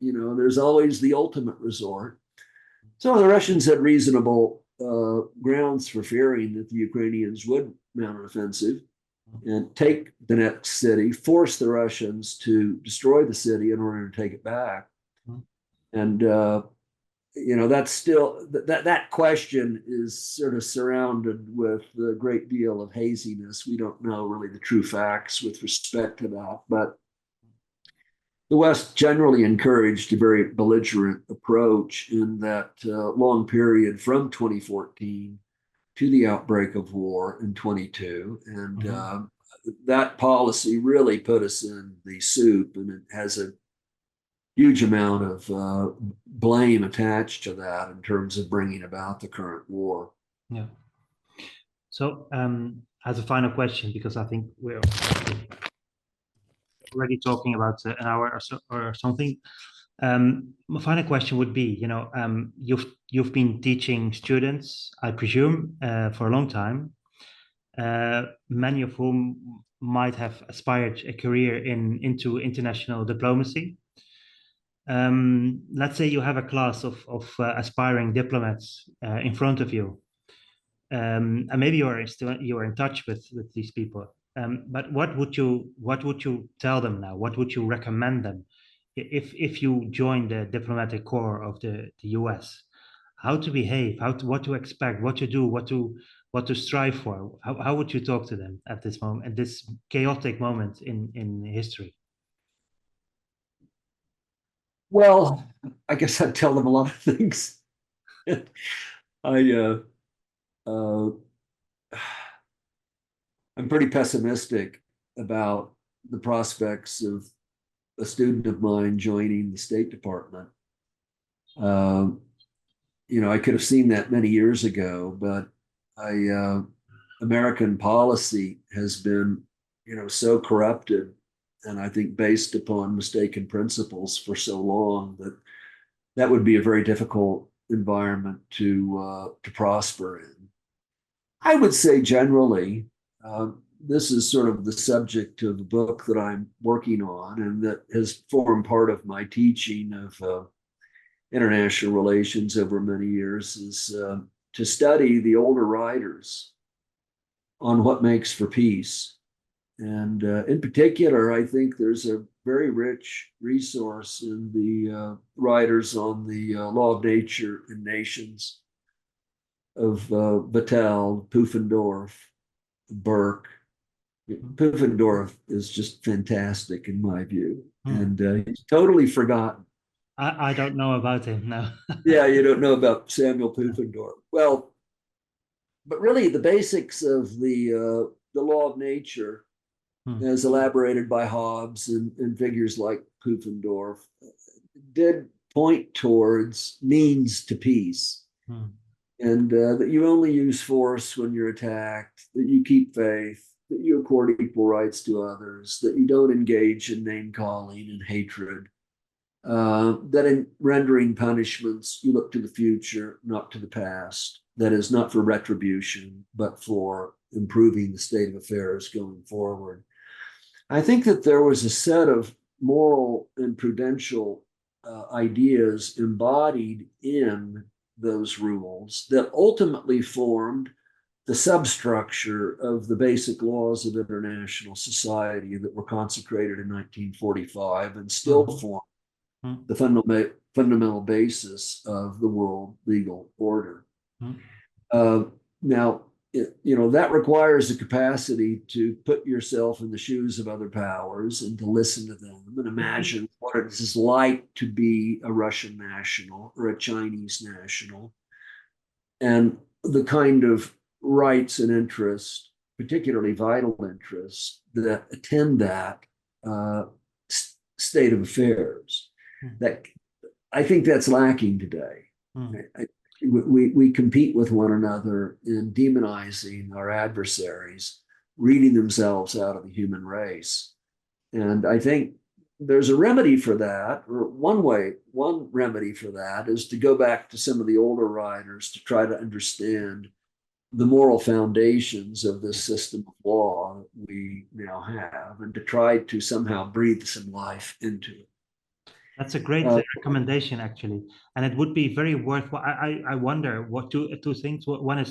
there's always the ultimate resort. So the Russians had reasonable grounds for fearing that the Ukrainians would mount an offensive and take the next city, force the Russians to destroy the city in order to take it back. And that's still that question is sort of surrounded with a great deal of haziness. We don't know really the true facts with respect to that, but the West generally encouraged a very belligerent approach in that long period from 2014 to the outbreak of war in 22. And that policy really put us in the soup, and it has a huge amount of blame attached to that in terms of bringing about the current war. Yeah. So, as a final question, because I think we're already talking about an hour or so or something. My final question would be, you've been teaching students, I presume, for a long time, many of whom might have aspired a career into international diplomacy. Let's say you have a class of aspiring diplomats in front of you, and maybe you're in touch with these people. But what would you tell them now? What would you recommend them if you join the diplomatic corps of the US? How to behave? What to expect? What to do? What to strive for? How would you talk to them at this moment, at this chaotic moment in history? Well, I guess I'd tell them a lot of things. I uh, I'm pretty pessimistic about the prospects of a student of mine joining the State Department. Um, I could have seen that many years ago, but American policy has been, so corrupted, and I think based upon mistaken principles for so long that that would be a very difficult environment to prosper in. I would say generally, this is sort of the subject of the book that I'm working on, and that has formed part of my teaching of international relations over many years, is to study the older writers on what makes for peace. And in particular, I think there's a very rich resource in the writers on the law of nature and nations of Vattel, Pufendorf, Burke. Pufendorf is just fantastic in my view, and he's totally forgotten. I don't know about him now. Yeah, you don't know about Samuel Pufendorf. Well, but really, the basics of the law of nature, as elaborated by Hobbes and figures like Pufendorf, did point towards means to peace. And that you only use force when you're attacked, that you keep faith, that you accord equal rights to others, that you don't engage in name calling and hatred, that in rendering punishments, you look to the future, not to the past. That is not for retribution, but for improving the state of affairs going forward. I think that there was a set of moral and prudential ideas embodied in those rules that ultimately formed the substructure of the basic laws of international society that were consecrated in 1945 and still form the fundamental basis of the world legal order. Now, that requires a capacity to put yourself in the shoes of other powers and to listen to them and imagine what it is like to be a Russian national or a Chinese national, and the kind of rights and interests, particularly vital interests, that attend that state of affairs. That I think that's lacking today. We compete with one another in demonizing our adversaries, reading themselves out of the human race. And I think there's a remedy for that, or one remedy for that is to go back to some of the older writers to try to understand the moral foundations of this system of law that we now have, and to try to somehow breathe some life into it. That's a great recommendation, actually, and it would be very worthwhile. I wonder what two things. One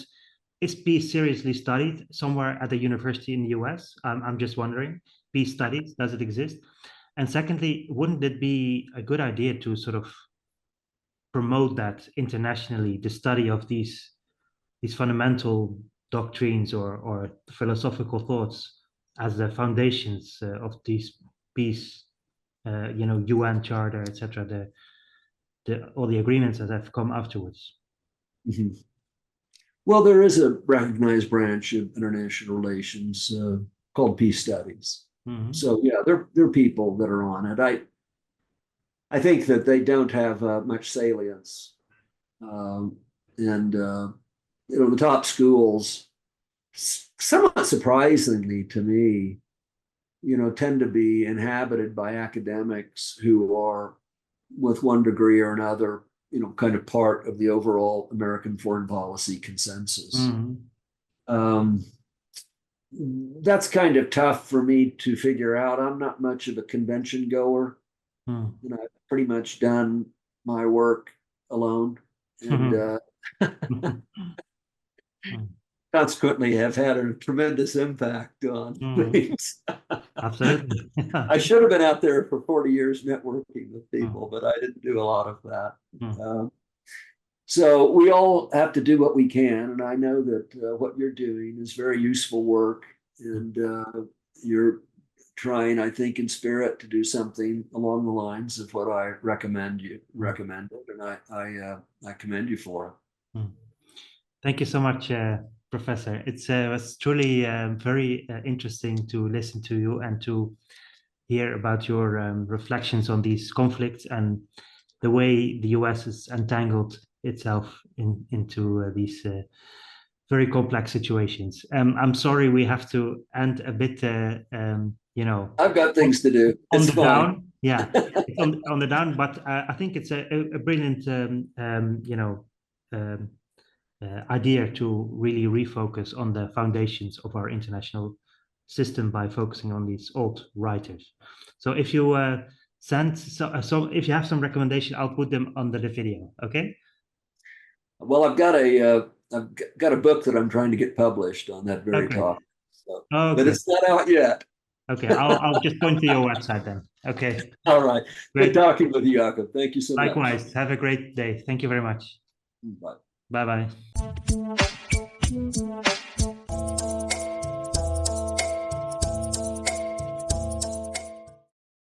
is peace seriously studied somewhere at a university in the US? I'm just wondering. Peace studies, does it exist? And secondly, wouldn't it be a good idea to sort of promote that internationally, the study of these fundamental doctrines or philosophical thoughts as the foundations of these peace, UN Charter, etc. All the agreements that have come afterwards. Well, there is a recognized branch of international relations called peace studies. So yeah, there are people that are on it. I think that they don't have much salience. And the top schools, somewhat surprisingly to me, tend to be inhabited by academics who are, with one degree or another, kind of part of the overall American foreign policy consensus. Mm-hmm. That's kind of tough for me to figure out. I'm not much of a convention goer. Mm. I've pretty much done my work alone, and consequently have had a tremendous impact on things. Absolutely. I should have been out there for 40 years networking with people, but I didn't do a lot of that. So we all have to do what we can. And I know that what you're doing is very useful work. And you're trying, I think, in spirit to do something along the lines of what I recommended. And I commend you for it. Thank you so much, Professor. It was truly very interesting to listen to you and to hear about your reflections on these conflicts and the way the US has entangled itself into these very complex situations. I'm sorry we have to end a bit, I've got things to do. On it's the fine. down. Yeah, it's on the down, but I think it's a brilliant, idea to really refocus on the foundations of our international system by focusing on these old writers. So if you if you have some recommendation, I'll put them under the video. Okay. Well, I've got a book that I'm trying to get published on that very topic. So, but it's not out yet. Okay, I'll just point to your website then. Okay. All right. Great. Good talking with you, Jakob. Thank you so much. Likewise. Have a great day. Thank you very much. Bye. Bye-bye.